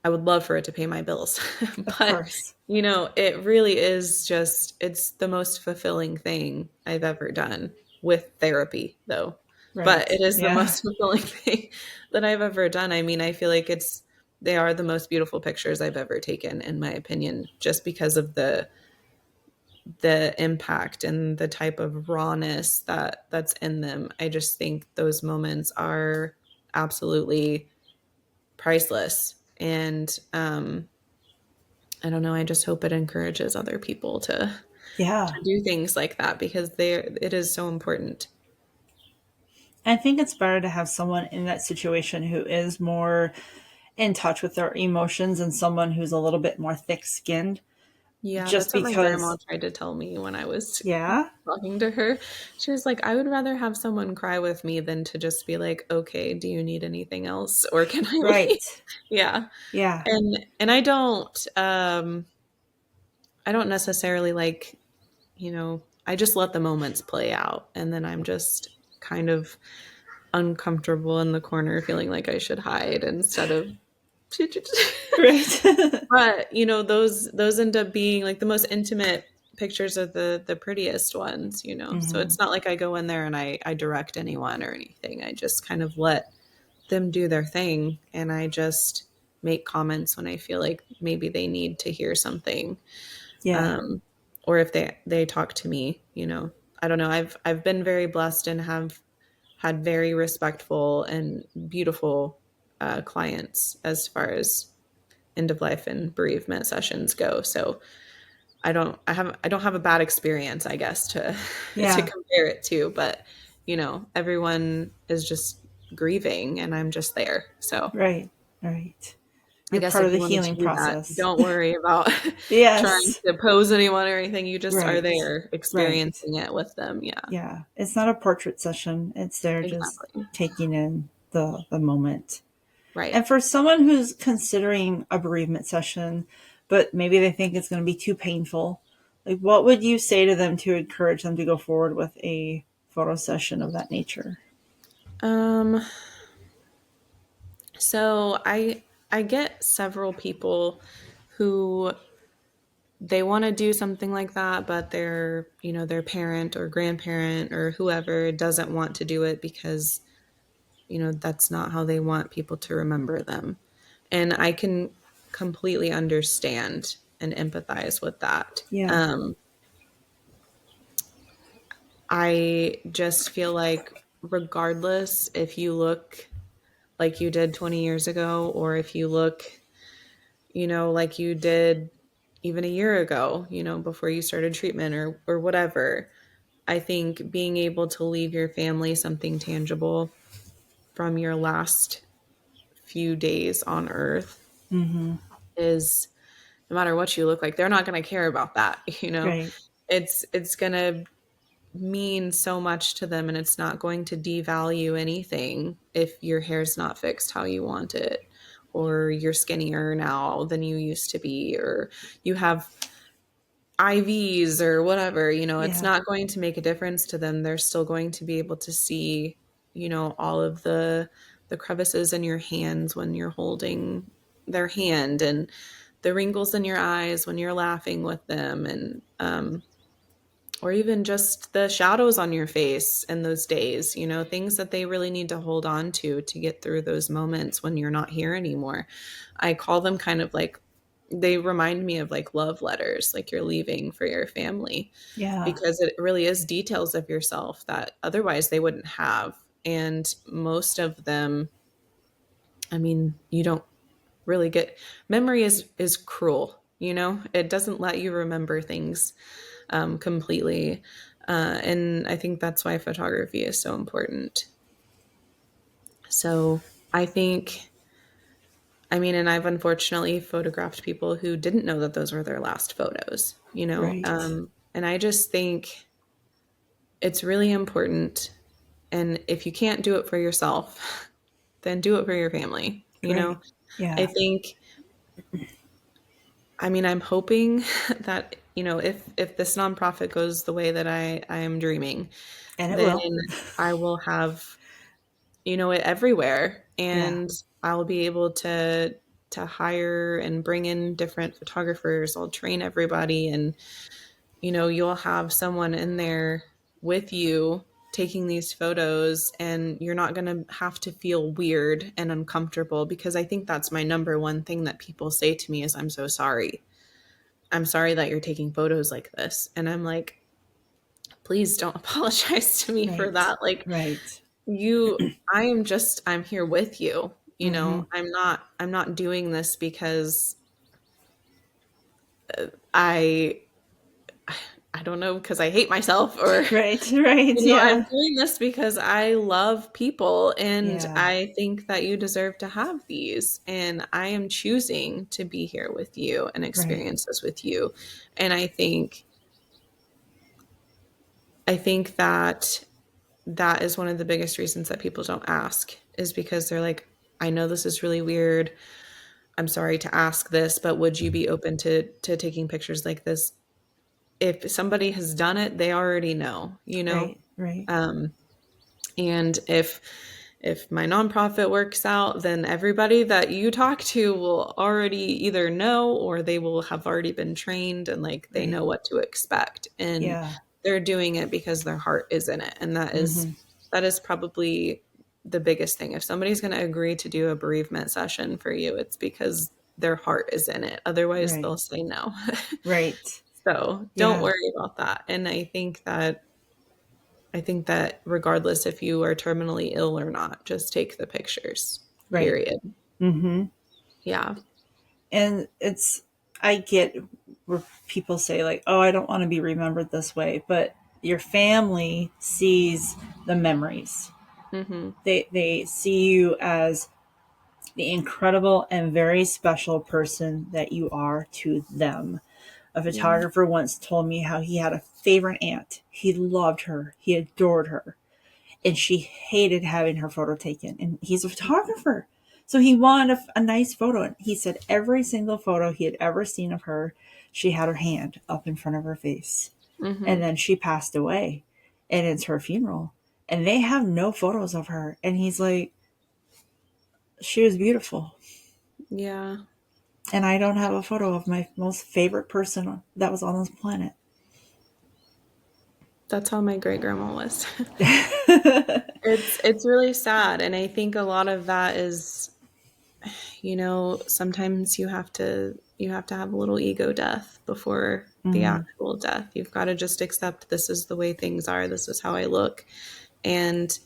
I would love for it to pay my bills, Of but course. it really is just, it's the most fulfilling thing I've ever done with therapy, though. Right. But it is the Yeah. most fulfilling thing that I've ever done. I mean, I feel like they are the most beautiful pictures I've ever taken, in my opinion, just because of the impact and the type of rawness that's in them. I just think those moments are absolutely priceless. And I don't know, I just hope it encourages other people Yeah. to do things like that, because it is so important. I think it's better to have someone in that situation who is more in touch with their emotions and someone who's a little bit more thick skinned, Yeah, just that's what my grandma because, tried to tell me when I was yeah, talking to her. She was like, I would rather have someone cry with me than to just be like, okay, do you need anything else, or can I leave? right. Yeah. Yeah. And I don't necessarily like, I just let the moments play out, and then I'm just kind of uncomfortable in the corner feeling like I should hide instead of Right. but those end up being like the most intimate pictures are the prettiest ones, so Hmm. it's not like I go in there and I direct anyone or anything. I just kind of let them do their thing, and I just make comments when I feel like maybe they need to hear something, Yeah. um, or if they talk to me. I don't know. I've been very blessed and have had very respectful and beautiful clients as far as end of life and bereavement sessions go. So I don't have a bad experience, I guess, to to Yeah. compare it to. But everyone is just grieving, and I'm just there. So Right. Right. I You're guess part if of the you wanted to healing do that, process. don't worry about trying Yes. to pose anyone or anything. You just are Right. there Right. experiencing it with them. Yeah, Yeah. It's not a portrait session. It's there just exactly. taking in the moment. Right. And for someone who's considering a bereavement session, but maybe they think it's going to be too painful, like what would you say to them to encourage them to go forward with a photo session of that nature? Um, so I get several people who they want to do something like that, but their parent or grandparent or whoever doesn't want to do it because, that's not how they want people to remember them. And I can completely understand and empathize with that. Yeah. I just feel like, regardless if you look like you did 20 years ago, or if you look, like you did even a year ago, before you started treatment or whatever, I think being able to leave your family something tangible from your last few days on earth Mm-hmm. is, no matter what you look like, they're not going to care about that. Right. It's going to mean so much to them, and it's not going to devalue anything if your hair's not fixed how you want it, or you're skinnier now than you used to be, or you have IVs or whatever. It's Yeah. not going to make a difference to them. They're still going to be able to see, all of the crevices in your hands when you're holding their hand, and the wrinkles in your eyes when you're laughing with them, and or even just the shadows on your face in those days, things that they really need to hold on to get through those moments when you're not here anymore. I call them kind of like, they remind me of like love letters, like you're leaving for your family, Yeah. because it really is details of yourself that otherwise they wouldn't have. And most of them, I mean, you don't really get, memory is cruel, it doesn't let you remember things completely. And I think that's why photography is so important. So I think, I mean, and I've unfortunately photographed people who didn't know that those were their last photos, Right. and I just think it's really important. And if you can't do it for yourself, then do it for your family. Great. I Yeah. think, I mean, I'm hoping that, if this nonprofit goes the way that I am dreaming, And it then will. I will have, it everywhere. Yeah. And I'll be able to hire and bring in different photographers. I'll train everybody, and you'll have someone in there with you taking these photos, and you're not going to have to feel weird and uncomfortable, because I think that's my number one thing that people say to me is, I'm so sorry. I'm sorry that you're taking photos like this. And I'm like, please don't apologize to me for Right. that. Like, Right. I'm here with you. Mhm. I'm not doing this because I I don't know, because I hate myself, or Right. Right. I'm Yeah. doing this because I love people, and Yeah. I think that you deserve to have these, and I am choosing to be here with you and Right. experience this with you. And I think that that is one of the biggest reasons that people don't ask, is because they're like, I know this is really weird. I'm sorry to ask this, but would you be open to taking pictures like this? If somebody has done it, they already know. Right. Right. Um, and if my nonprofit works out, then everybody that you talk to will already either know, or they will have already been trained, and like they Right. know what to expect, and Yeah. they're doing it because their heart is in it. And that is Mhm. that is probably the biggest thing. If somebody's going to agree to do a bereavement session for you, it's because their heart is in it. Otherwise, Right. they'll say no. Right. So don't Yeah. worry about that. And I think that regardless if you are terminally ill or not, just take the pictures. Right. Period. Mhm. Yeah. And I get where people say like, "Oh, I don't want to be remembered this way," but your family sees the memories. Mhm. They see you as the incredible and very special person that you are to them. A Yeah. photographer once told me how he had a favorite aunt. He loved her. He adored her. And she hated having her photo taken. And he's a photographer. So he wanted a nice photo. And he said every single photo he had ever seen of her, she had her hand up in front of her face. And Mhm. then she passed away. And it's her funeral. And they have no photos of her. And he's like, she was beautiful. Yeah. And I don't have a photo of my most favorite person that was on this planet. That's how my great grandma was. It's really sad, and I think a lot of that is, sometimes you have to have a little ego death before the Hmm. actual death. You've got to just accept, this is the way things are. This is how I look. And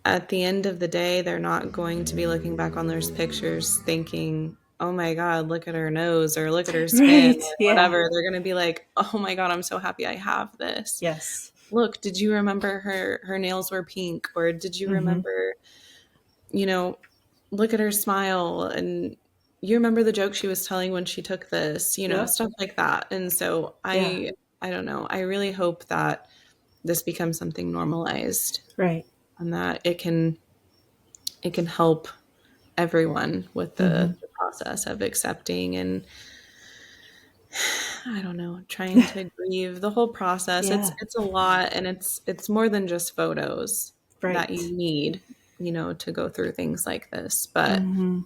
at the end of the day, they're not going to be looking back on those pictures thinking, oh my God, look at her nose, or look at her skin, Right. or Yeah. whatever. They're going to be like, oh my God, I'm so happy I have this. Yes. Look, did you remember her nails were pink? Or did you Hmm. remember, you know, look at her smile, and you remember the joke she was telling when she took this, Yep. stuff like that. And so Yeah. I don't know. I really hope that this becomes something normalized, Right. and that it can help everyone with Hmm. the process of accepting, and I don't know, trying to grieve the whole process. It's Yeah. it's a lot, and it's more than just photos that you Right. need, to go through things like this. But Hmm.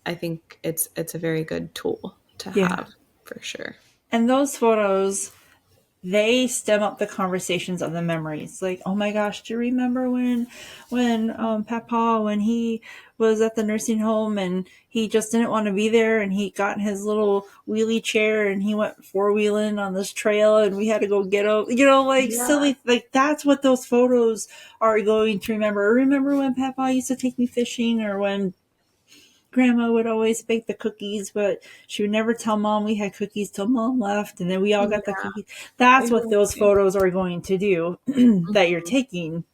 I think it's a very good tool to Yeah. have, for sure. And those photos, they stem up the conversations of the memories. Like, oh my gosh, do you remember when Papa, when he was at the nursing home and he just didn't want to be there, and he got in his little wheelie chair and he went four wheeling on this trail and we had to go get him. Like Yeah. silly, like that's what those photos are going to remember. Remember when Papa used to take me fishing, or when Grandma would always bake the cookies, but she would never tell Mom we had cookies till Mom left, and then we all got the Yeah, cookies. That's what those exactly. photos are going to do that you're Mhm. taking.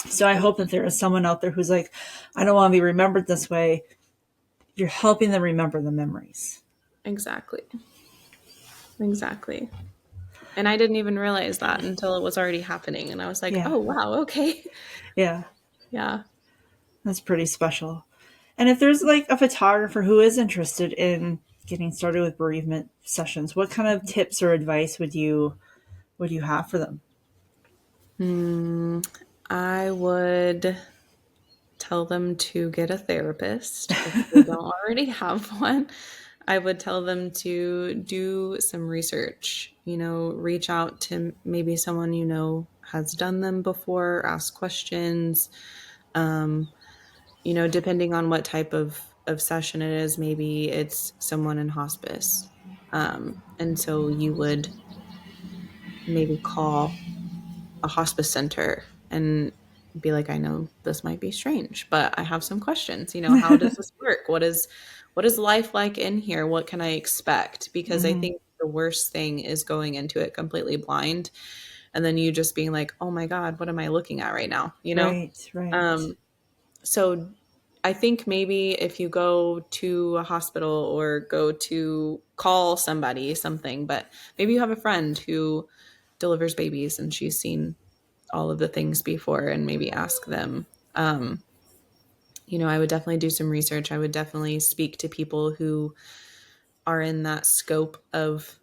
So I hope that there is someone out there who's like, I don't want to be remembered this way. You're helping them remember the memories. Exactly. Exactly. And I didn't even realize that until it was already happening, and I was like, Yeah. "Oh, wow, okay." Yeah. Yeah. That's pretty special. And if there's like a photographer who is interested in getting started with bereavement sessions, what kind of tips or advice would you have for them? Hmm. I would tell them to get a therapist if they don't already have one. I would tell them to do some research, reach out to maybe someone has done them before, ask questions. Um, depending on what type of session it is, maybe it's someone in hospice. And so you would maybe call a hospice center and be like, I know this might be strange, but I have some questions. How does this work? What is life like in here? What can I expect? Because I Hmm. think the worst thing is going into it completely blind and then you just being like, oh my God, what am I looking at right now? Right, right. Um, so I think maybe if you go to a hospital or go to call somebody something, but maybe you have a friend who delivers babies and she's seen all of the things before and maybe ask them. Um, I would definitely do some research. I would definitely speak to people who are in that scope of,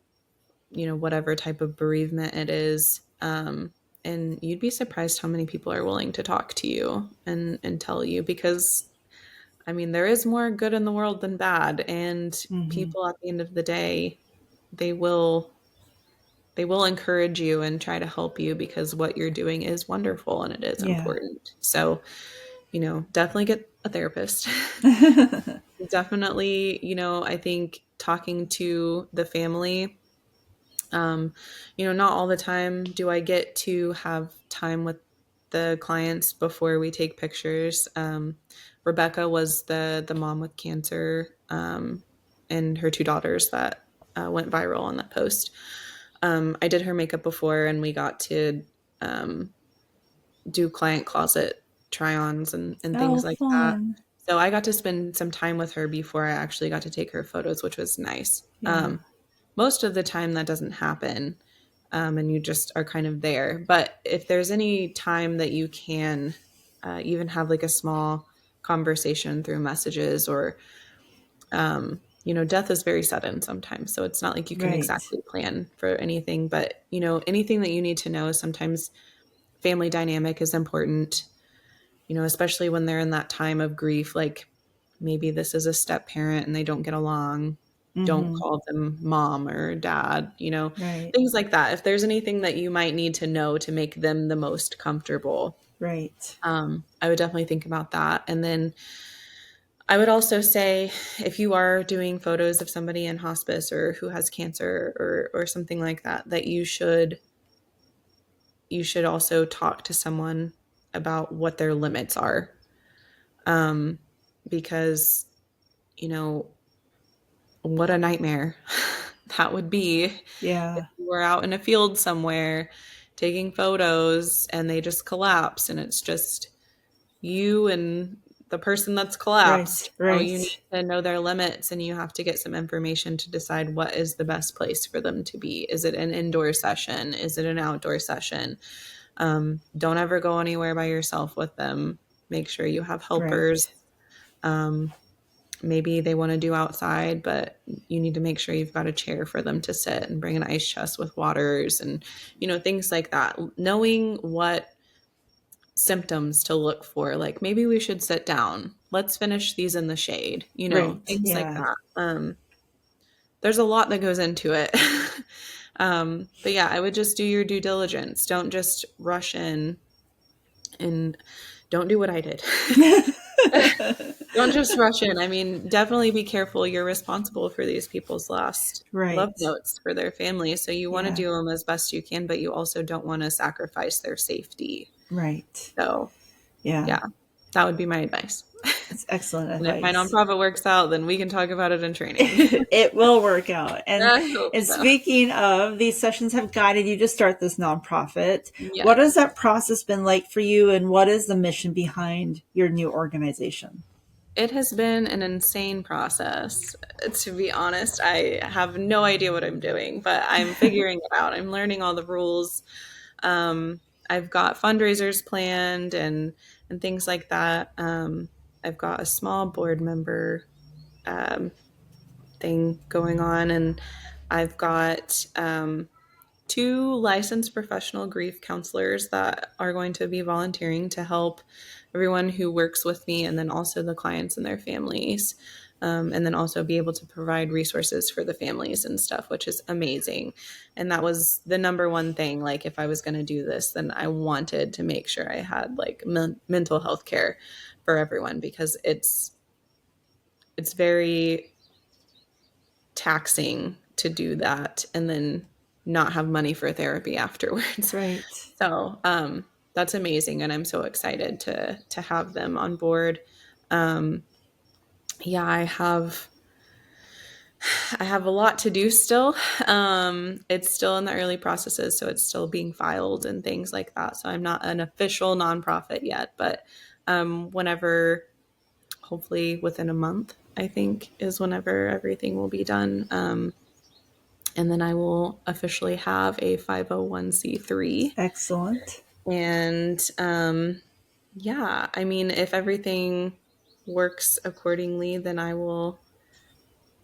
whatever type of bereavement it is. And you'd be surprised how many people are willing to talk to you and tell you because I mean, there is more good in the world than bad, and Hmm. people at the end of the day, they will they will encourage you and try to help you because what you're doing is wonderful and it is Yeah. important. So, definitely get a therapist. Definitely, I think talking to the family, um, not all the time do I get to have time with the clients before we take pictures. Rebecca was the mom with cancer, and her two daughters that went viral on that post. I did her makeup before, and we got to um, do client closet try-ons and Oh, things like that. fun. So I got to spend some time with her before I actually got to take her photos, which was nice. Yeah. Most of the time, that doesn't happen, and you just are kind of there. But if there's any time that you can even have like a small conversation through messages or death is very sudden sometimes, so it's not like you can Right. exactly plan for anything, but anything that you need to know, sometimes family dynamic is important, especially when they're in that time of grief. Like maybe this is a step parent and they don't get along. Don't Hmm. call them mom or dad, Right. things like that. If there's anything that you might need to know to make them the most comfortable, Right. I would definitely think about that. And then I would also say if you are doing photos of somebody in hospice or who has cancer or something like that, that you should also talk to someone about what their limits are. Um, because, you know, what a nightmare that would be if Yeah. you were out in a field somewhere taking photos and they just collapse and it's just you and the person that's Right. collapsed. So you need Right. to know their limits and you have to get some information to decide what is the best place for them to be. Is it an indoor session? Is it an outdoor session? Don't ever go anywhere by yourself with them. Make sure you have helpers. Right. Um, maybe they want to do outside, but you need to make sure you've got a chair for them to sit and bring an ice chest with waters and, things like that. Knowing what symptoms to look for, like maybe we should sit down. Let's finish these in the shade, Right. things like Yeah. that. There's a lot that goes into it. But yeah, I would just do your due diligence. Don't just rush in and don't do what I did. Don't just rush in. I mean, definitely be careful. You're responsible for these people's last love Right. notes for their family. So you want to Yeah. do them as best you can, but you also don't want to sacrifice their safety. Right. So, Yeah. yeah, that would be my advice. That's excellent And if my advice. nonprofit works out, then we can talk about it in training. It will work out. And I hope and so. speaking of, these sessions have guided you to start this nonprofit. What has Yes. that process been like for you, and what is the mission behind your new organization? It has been an insane process. To be honest, I have no idea what I'm doing, but I'm figuring it out. I'm learning all the rules. Um, I've got fundraisers planned and things like that. I've got a small board member um, thing going on, and I've got two licensed professional grief counselors that are going to be volunteering to help everyone who works with me, and then also the clients and their families. And then also be able to provide resources for the families and stuff, which is amazing. And that was the number one thing. Like, if I was going to do this, then I wanted to make sure I had like mental health care for everyone, because it's very taxing to do that and then not have money for therapy afterwards. Right. So that's amazing, and I'm so excited to have them on board. Um, yeah, I have a lot to do still. It's still in the early processes, so it's still being filed and things like that. So I'm not an official nonprofit yet, but whenever, hopefully within a month, I think is whenever everything will be done. And then I will officially have a 501c3. Excellent. And yeah, I mean, if everything works accordingly, then I will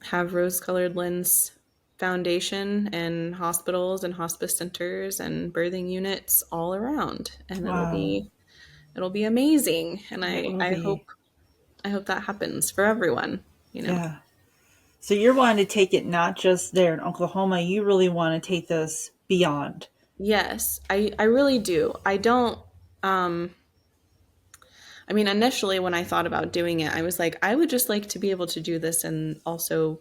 have Rose Colored Lens Foundation and hospitals and hospice centers and birthing units all around, and Wow. it'll be amazing. And It I will I be. hope I hope that happens for everyone, you know. Yeah. So you're wanting to take it not just there in Oklahoma, you really want to take this beyond. Yes, I really do. I don't um I mean, initially when I thought about doing it, I was like, I would just like to be able to do this and also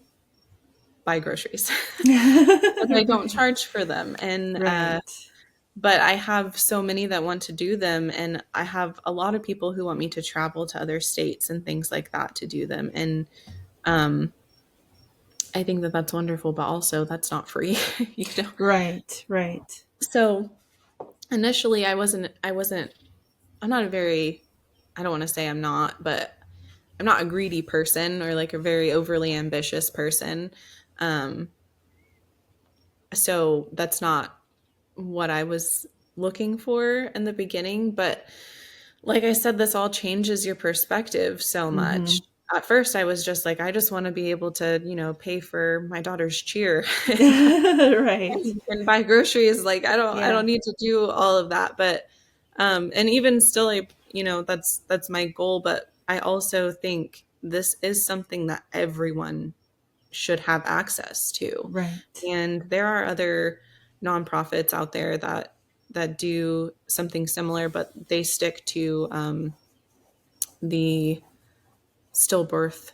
buy groceries. Because I don't charge for them. And Right. but I have so many that want to do them, and I have a lot of people who want me to travel to other states and things like that to do them. And um I think that that's wonderful, but also that's not free, you know. Right. Right. So initially I wasn't I'm not a very, I don't want to say I'm not, but I'm not a greedy person or like a very overly ambitious person. Um, so that's not what I was looking for in the beginning. But like I said, this all changes your perspective so much. Mm-hmm. At first, I was just like, I just want to be able to, pay for my daughter's cheer Right. and buy groceries. Like, I Yeah. don't need to do all of that. But, and even still, that's my goal. But I also think this is something that everyone should have access to. Right. And there are other nonprofits out there that do something similar, but they stick to the stillbirth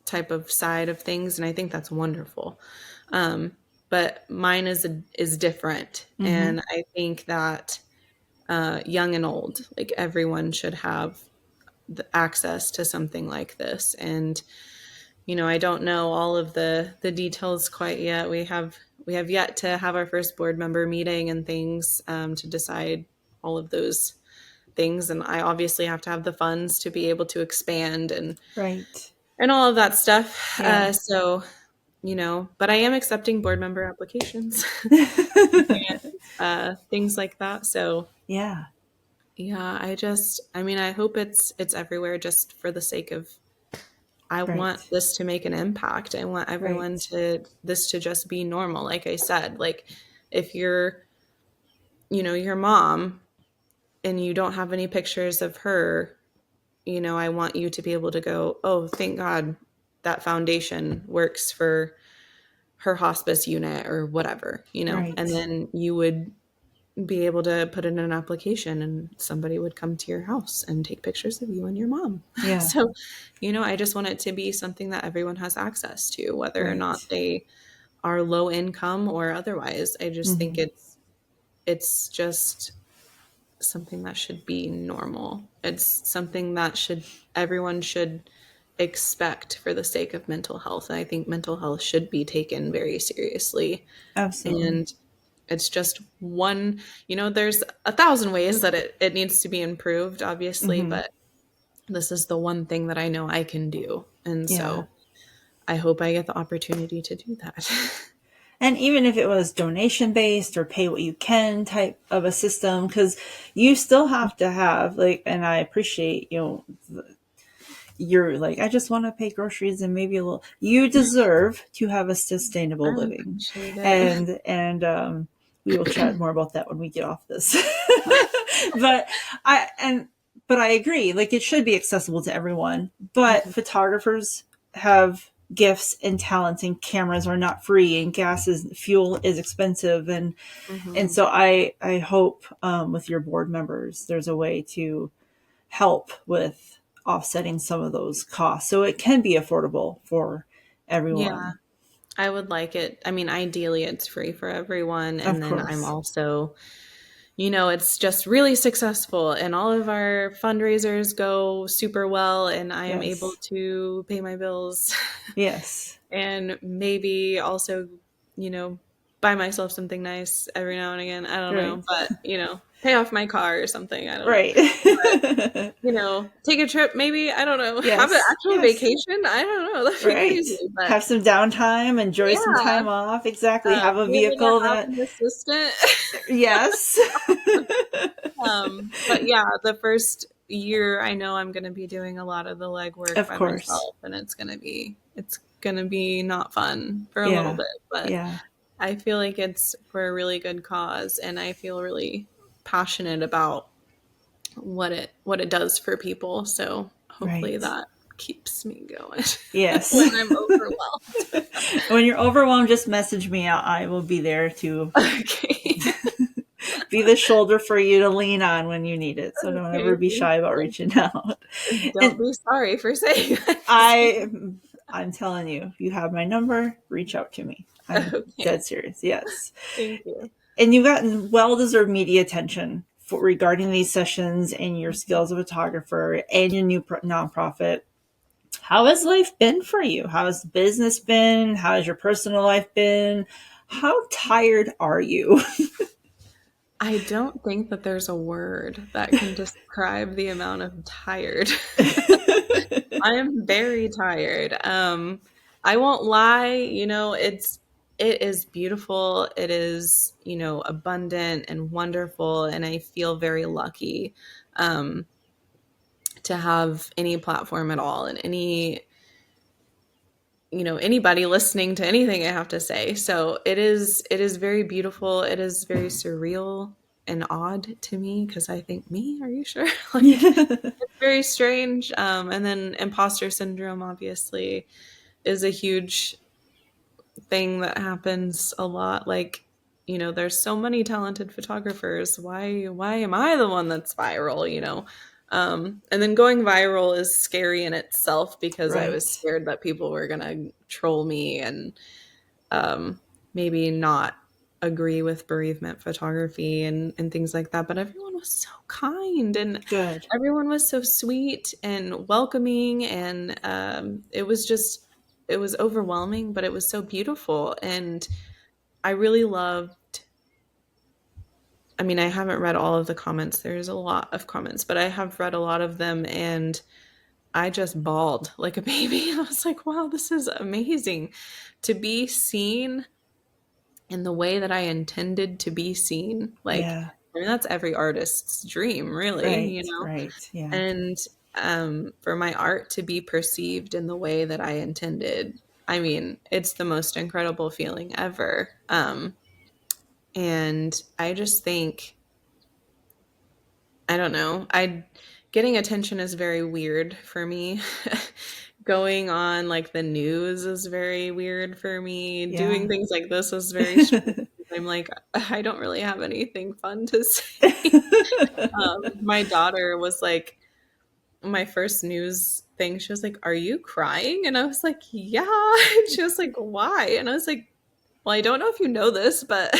type of side of things, and I think that's wonderful. Um, but mine is different, Mm-hmm. and I think that young and old, like everyone, should have the access to something like this. And I don't know all of the details quite yet. We have yet to have our first board member meeting and things, to decide all of those things, and I obviously have to have the funds to be able to expand Right. and all of that stuff. Yeah. So, but I am accepting board member applications and things like that. So, Yeah. yeah, I mean, I hope it's everywhere, just for the sake of, I want Right. this to make an impact. I want everyone Right. this to just be normal. Like I said, like, if your mom and you don't have any pictures of her, I want you to be able to go, oh, thank God that foundation works for her hospice unit or whatever, and Right. then you would be able to put in an application and somebody would come to your house and take pictures of you and your mom. Yeah. So, I just want it to be something that everyone has access to, whether or not Right. they are low income or otherwise. I just think Mm-hmm. it's just something that should be normal. It's something that everyone should expect for the sake of mental health. And I think mental health should be taken very seriously. Absolutely. And it's just one, there's a thousand ways that it needs to be improved, obviously, Mm-hmm. but this is the one thing that I know I can do. And Yeah. so I hope I get the opportunity to do that. And even if it was donation based or pay what you can type of a system, because you still have to have, like, and I appreciate, you're like, I just want to pay groceries and maybe a little, you deserve to have a I sustainable living. appreciate it. And we will chat more about that when we get off this. but I and but I agree. Like it should be accessible to everyone. But Mhm. photographers have gifts and talents, and cameras are not free, and fuel is expensive, and Mhm. so I hope with your board members there's a way to help with offsetting some of those costs so it can be affordable for Yeah, everyone. I would like it. I mean, ideally, it's free for everyone. Of And then I'm course. also, it's just really successful and all of our fundraisers go super well and I am able Yes. to pay my bills Yes. and maybe also, you know, buy myself something nice every now and again. I don't Right. know, but, pay off my car or something. I don't know. Right. Take a trip, maybe. I don't know. Have an Yes. actual Yes. vacation. I don't know. That'd be Right. crazy. But Have some downtime, enjoy some yeah, time off. Exactly. Have a be able to vehicle have that, an assistant. yes. But yeah, the first year I know I'm going to be doing a lot of the legwork Of by course. myself and it's going to be not fun for a little Yeah. bit, but Yeah. I feel like it's for a really good cause and I feel really passionate about what it does for people. So hopefully Right. that keeps me going Yes. when I'm overwhelmed. When you're overwhelmed, just message me. I will be there to Okay. be the shoulder for you to lean on when you need it. So don't Okay, ever be thank shy about you. reaching out. Don't And be sorry for saying that. I, I'm telling you, you have my number. Reach out to me. I'm Okay, dead serious. Yes. thank you. And you've gotten well-deserved media attention regarding these sessions and your skills of a photographer and your new nonprofit. How has life been for you? How has business been? How has your personal life been? How tired are you? I don't think that there's a word that can describe the amount of tired. I am very tired. I won't lie, it is beautiful. It is, abundant and wonderful, and I feel very lucky um, to have any platform at all and anybody listening to anything I have to say. So it is very beautiful. It is very surreal and odd to me because I think, me, are you sure? Like it's very strange. And then imposter syndrome obviously is a huge thing that happens a lot. Like, there's so many talented photographers. Why am I the one that's viral, and then going viral is scary in itself because I was Right. scared that people were gonna troll me and um, maybe not agree with bereavement photography and things like that. But everyone was so kind and Good. everyone was so sweet and welcoming. And it was overwhelming, but it was so beautiful. And I really loved, I mean, I haven't read all of the comments. There's a lot of comments, but I have read a lot of them. And I just bawled like a baby. I was like, wow, this is amazing to be seen in the way that I intended to be seen. Like, Yeah. I mean, that's every artist's dream, really, Right. Right. Yeah. And for my art to be perceived in the way that I intended, I mean, it's the most incredible feeling ever. And I just think, I don't know, I getting attention is very weird for me. Going on like the news is very weird for me. Doing Yeah. things like this is very strange. I'm like, I don't really have anything fun to say. My daughter was like, my first news thing, she was like, "Are you crying?" And I was like, "Yeah." And she was like, "Why?" And I was like, "Well, I don't know if you know this, but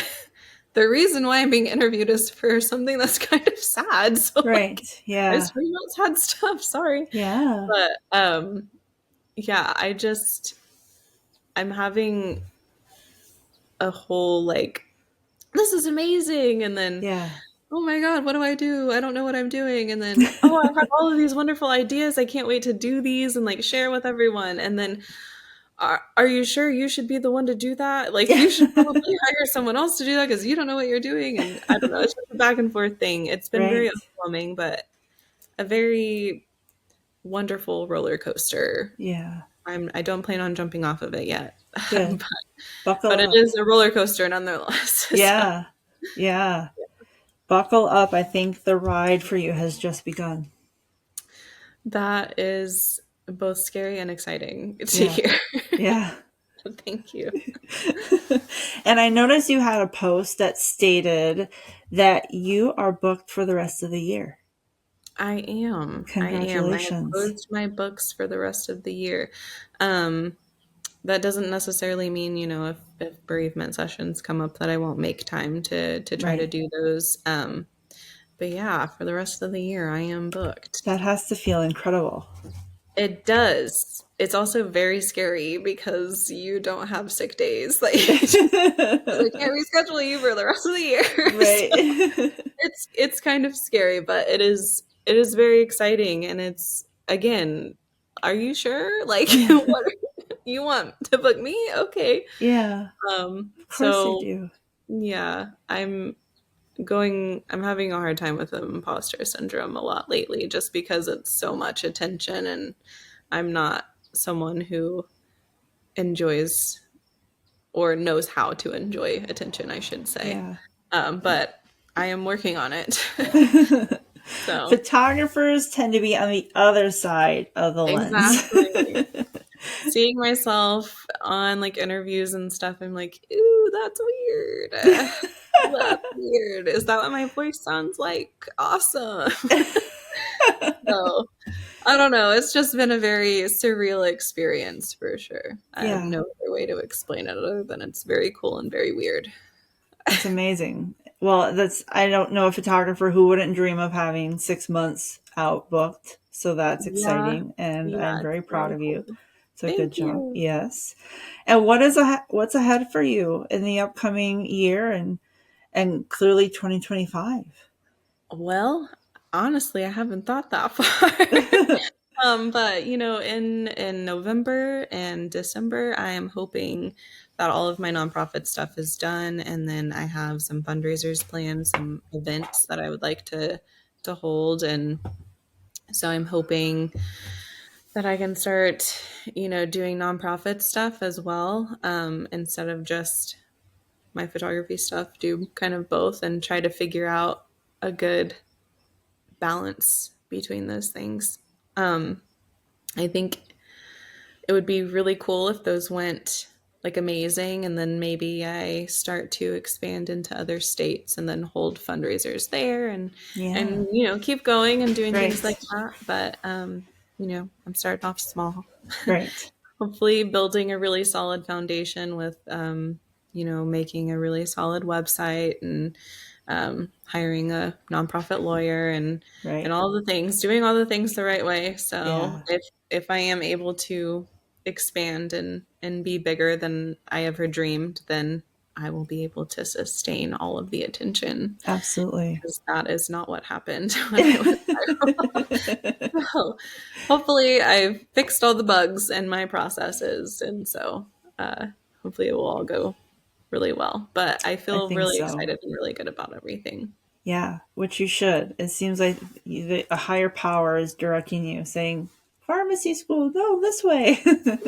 the reason why I'm being interviewed is for something that's kind of sad. So like, Right. I Yeah. scream out sad stuff. Sorry." Yeah. But yeah, I'm having a whole like, this is amazing, and then, Yeah. oh my God, what do I do? I don't know what I'm doing. And then, oh, I have all of these wonderful ideas. I can't wait to do these and like share with everyone. And then, are you sure you should be the one to do that? Like, Yeah. you should probably hire someone else to do that because you don't know what you're doing. And I don't know. It's just a back and forth thing. It's been very Right. overwhelming, but a very wonderful roller coaster. Yeah. I don't plan on jumping off of it yet, Good. but Buckle it up. is a roller coaster nonetheless. So Yeah. Yeah. Buckle up. I think the ride for you has just begun. That is both scary and exciting to Yeah. hear. Yeah. Thank you. And I noticed you had a post that stated that you are booked for the rest of the year. I am. I am. I have Congratulations. closed my books for the rest of the year. Um, that doesn't necessarily mean, if bereavement sessions come up that I won't make time to try to Right. do those. But yeah, for the rest of the year, I am booked. That has to feel incredible. It does. It's also very scary because you don't have sick days. Like, they can't reschedule you for the rest of the year. So Right. it's kind of scary, but it is very exciting, and it's again, are you sure? Like, Yeah. what you want to book me? Okay. Yeah. Of course you So do. yeah, I'm having a hard time with the imposter syndrome a lot lately just because it's so much attention, and I'm not someone who enjoys or knows how to enjoy attention, I should say. Yeah. But I am working on it. So, Photographers tend to be on the other side of the lens. exactly. Seeing myself on like interviews and stuff, I'm like, ooh, that's weird. That's weird. Is that what my voice sounds like? Awesome. So, I don't know. It's just been a very surreal experience for sure. I have Yeah. no other way to explain it other than it's very cool and very weird. That's amazing. Well, that's I don't know a photographer who wouldn't dream of having 6 months out booked. So that's Yeah. exciting, and I'm Yeah, it's very proud very of cool. you. So good Thank job. you. Yes. And what's ahead for you in the upcoming year and clearly 2025? Well, honestly, I haven't thought that far. But in November and December, I am hoping that all of my nonprofit stuff is done, and then I have some fundraisers planned, some events that I would like to hold, and so I'm hoping that I can start, doing nonprofit stuff as well, instead of just my photography stuff. Do kind of both and try to figure out a good balance between those things. Um, I think it would be really cool if those went like amazing, and then maybe I start to expand into other states and then hold fundraisers there, and Yeah. keep going and doing things like Right. that. But I'm starting off small. Right. Hopefully building a really solid foundation with making a really solid website, and hiring a nonprofit lawyer, and Right. all the things, doing all the things the right way. So Yeah. if I am able to expand and be bigger than I ever dreamed, then I will be able to sustain all of the attention, Absolutely. because that is not what happened when I went viral. So hopefully I've fixed all the bugs in my processes, and so uh, hopefully it will all go really well. But I I feel think really so. excited and really good about everything. Yeah, which you should. It seems like a higher power is directing you, saying, "Pharmacy school, go this way."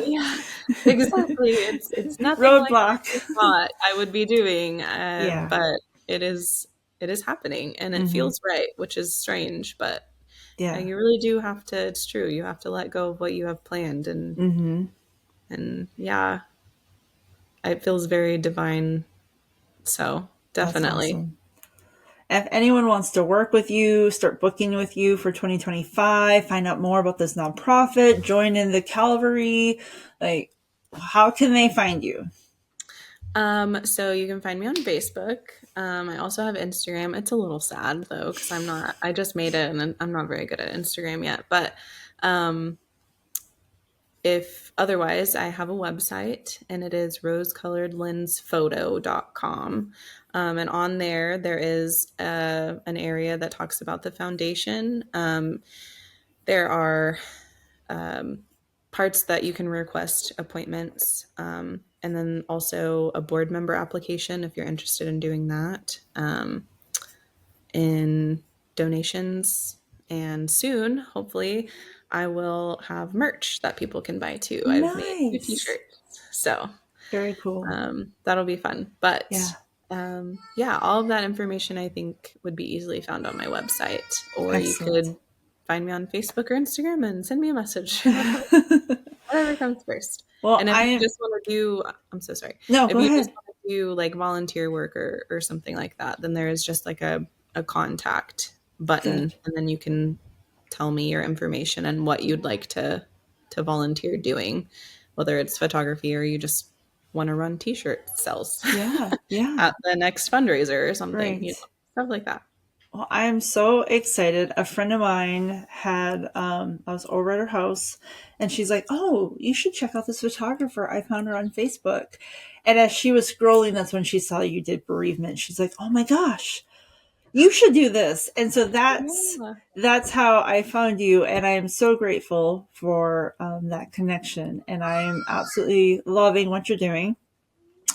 Yeah, exactly. It's nothing like I Roadblock. ever thought I would be doing, Yeah. but it is it is happening, and it Hmm. feels right, which is strange. But Yeah. you really do have to. It's true. You have to let go of what you have planned, Hmm. and yeah, it feels very divine. So That's definitely. awesome. If anyone wants to work with you, start booking with you for 2025, find out more about this nonprofit, join in the Calvary, like, how can they find you? So you can find me on Facebook. I also have Instagram. It's a little sad though, because I just made it and I'm not very good at Instagram yet. But um, if otherwise, I have a website, and it is rosecoloredlensphoto.com. And on there is an area that talks about the foundation. There are um, parts that you can request appointments, and then also a board member application if you're interested in doing that, in donations. And soon, hopefully, I will have merch that people can buy too. I've made new Nice. t-shirts. So Very cool. that'll be fun. But Yeah. Yeah, all of that information I think would be easily found on my website, or you Excellent. could find me on Facebook or Instagram and send me a message. Whatever comes first. Well, And if I you am. just want to do, I'm so sorry. No, If go you just ahead. want to do like volunteer work or something like that, then there is just like a contact button, Good. and then you can tell me your information and what you'd like to volunteer doing, whether it's photography or you just want to run t-shirt sales Yeah. Yeah. at the next fundraiser or something, Great. stuff like that. Well, I am so excited. A friend of mine had, I was over at her house and she's like, "Oh, you should check out this photographer. I found her on Facebook." And as she was scrolling, that's when she saw you did bereavement. She's like, "Oh my gosh, you should do this." And so Yeah. that's how I found you. And I am so grateful for that connection. And I am absolutely loving what you're doing.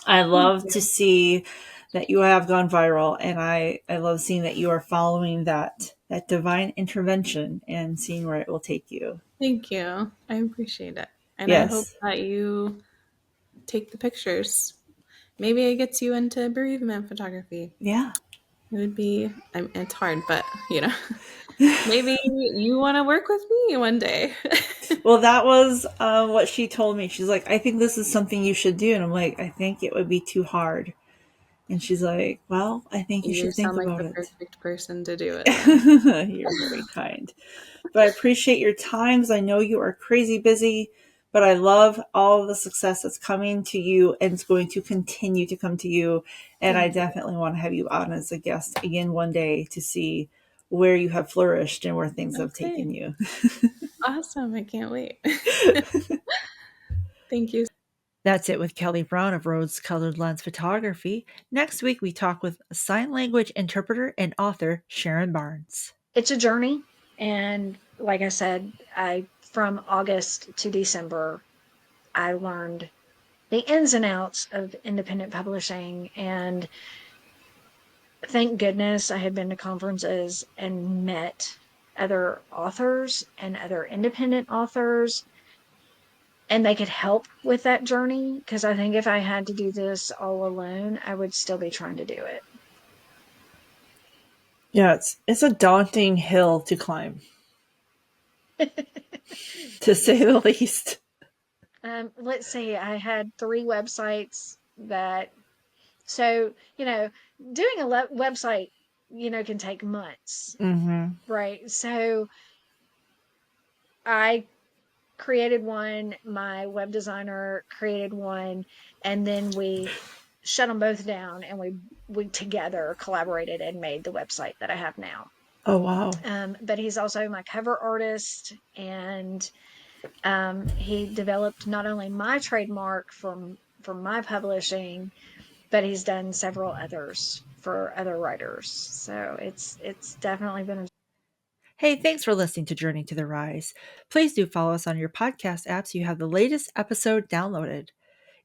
I Thank love to you. see that you have gone viral, and I love seeing that you are following that divine intervention and seeing where it will take you. Thank you. I appreciate it. And I hope Yes. that you take the pictures. Maybe it gets you into bereavement photography. Yeah. It would be, it's hard, but maybe you want to work with me one day. Well, that was what she told me. She's like, "I think this is something you should do," and I'm like, "I think it would be too hard." And she's like, "Well, I think you You should think sound like about the it." perfect person to do it then. You're very kind. But I appreciate your time because I know you are crazy busy. But I love all of the success that's coming to you and it's going to continue to come to you. And I Thank you. definitely want to have you on as a guest again one day to see where you have flourished and where things have Okay. taken you. Awesome. I can't wait. Thank you. That's it with Kelly Brown of Rose Colored Lens Photography. Next week, we talk with sign language interpreter and author Sharon Barnes. It's a journey. And like I said, I from August to December, I learned the ins and outs of independent publishing. And thank goodness I had been to conferences and met other authors and other independent authors, and they could help with that journey. Because I think if I had to do this all alone, I would still be trying to do it. Yeah, it's a daunting hill to climb, to say the least. Let's see, I had 3 websites that, so, doing a website, can take months, Mm-hmm. right? So I created one, my web designer created one, and then we shut them both down and we together collaborated and made the website that I have now. Oh wow. But he's also my cover artist, and he developed not only my trademark from my publishing, but he's done several others for other writers. So it's definitely been. Hey, thanks for listening to Journey to the Rise. Please do follow us on your podcast app so you have the latest episode downloaded.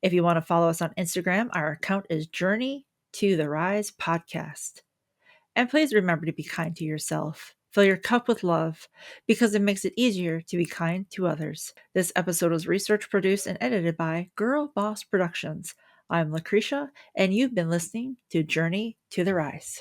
If you want to follow us on Instagram, our account is Journey to the Rise Podcast. And please remember to be kind to yourself. Fill your cup with love because it makes it easier to be kind to others. This episode was research produced and edited by Girl Boss Productions. I'm Lucretia, and you've been listening to Journey to the Rise.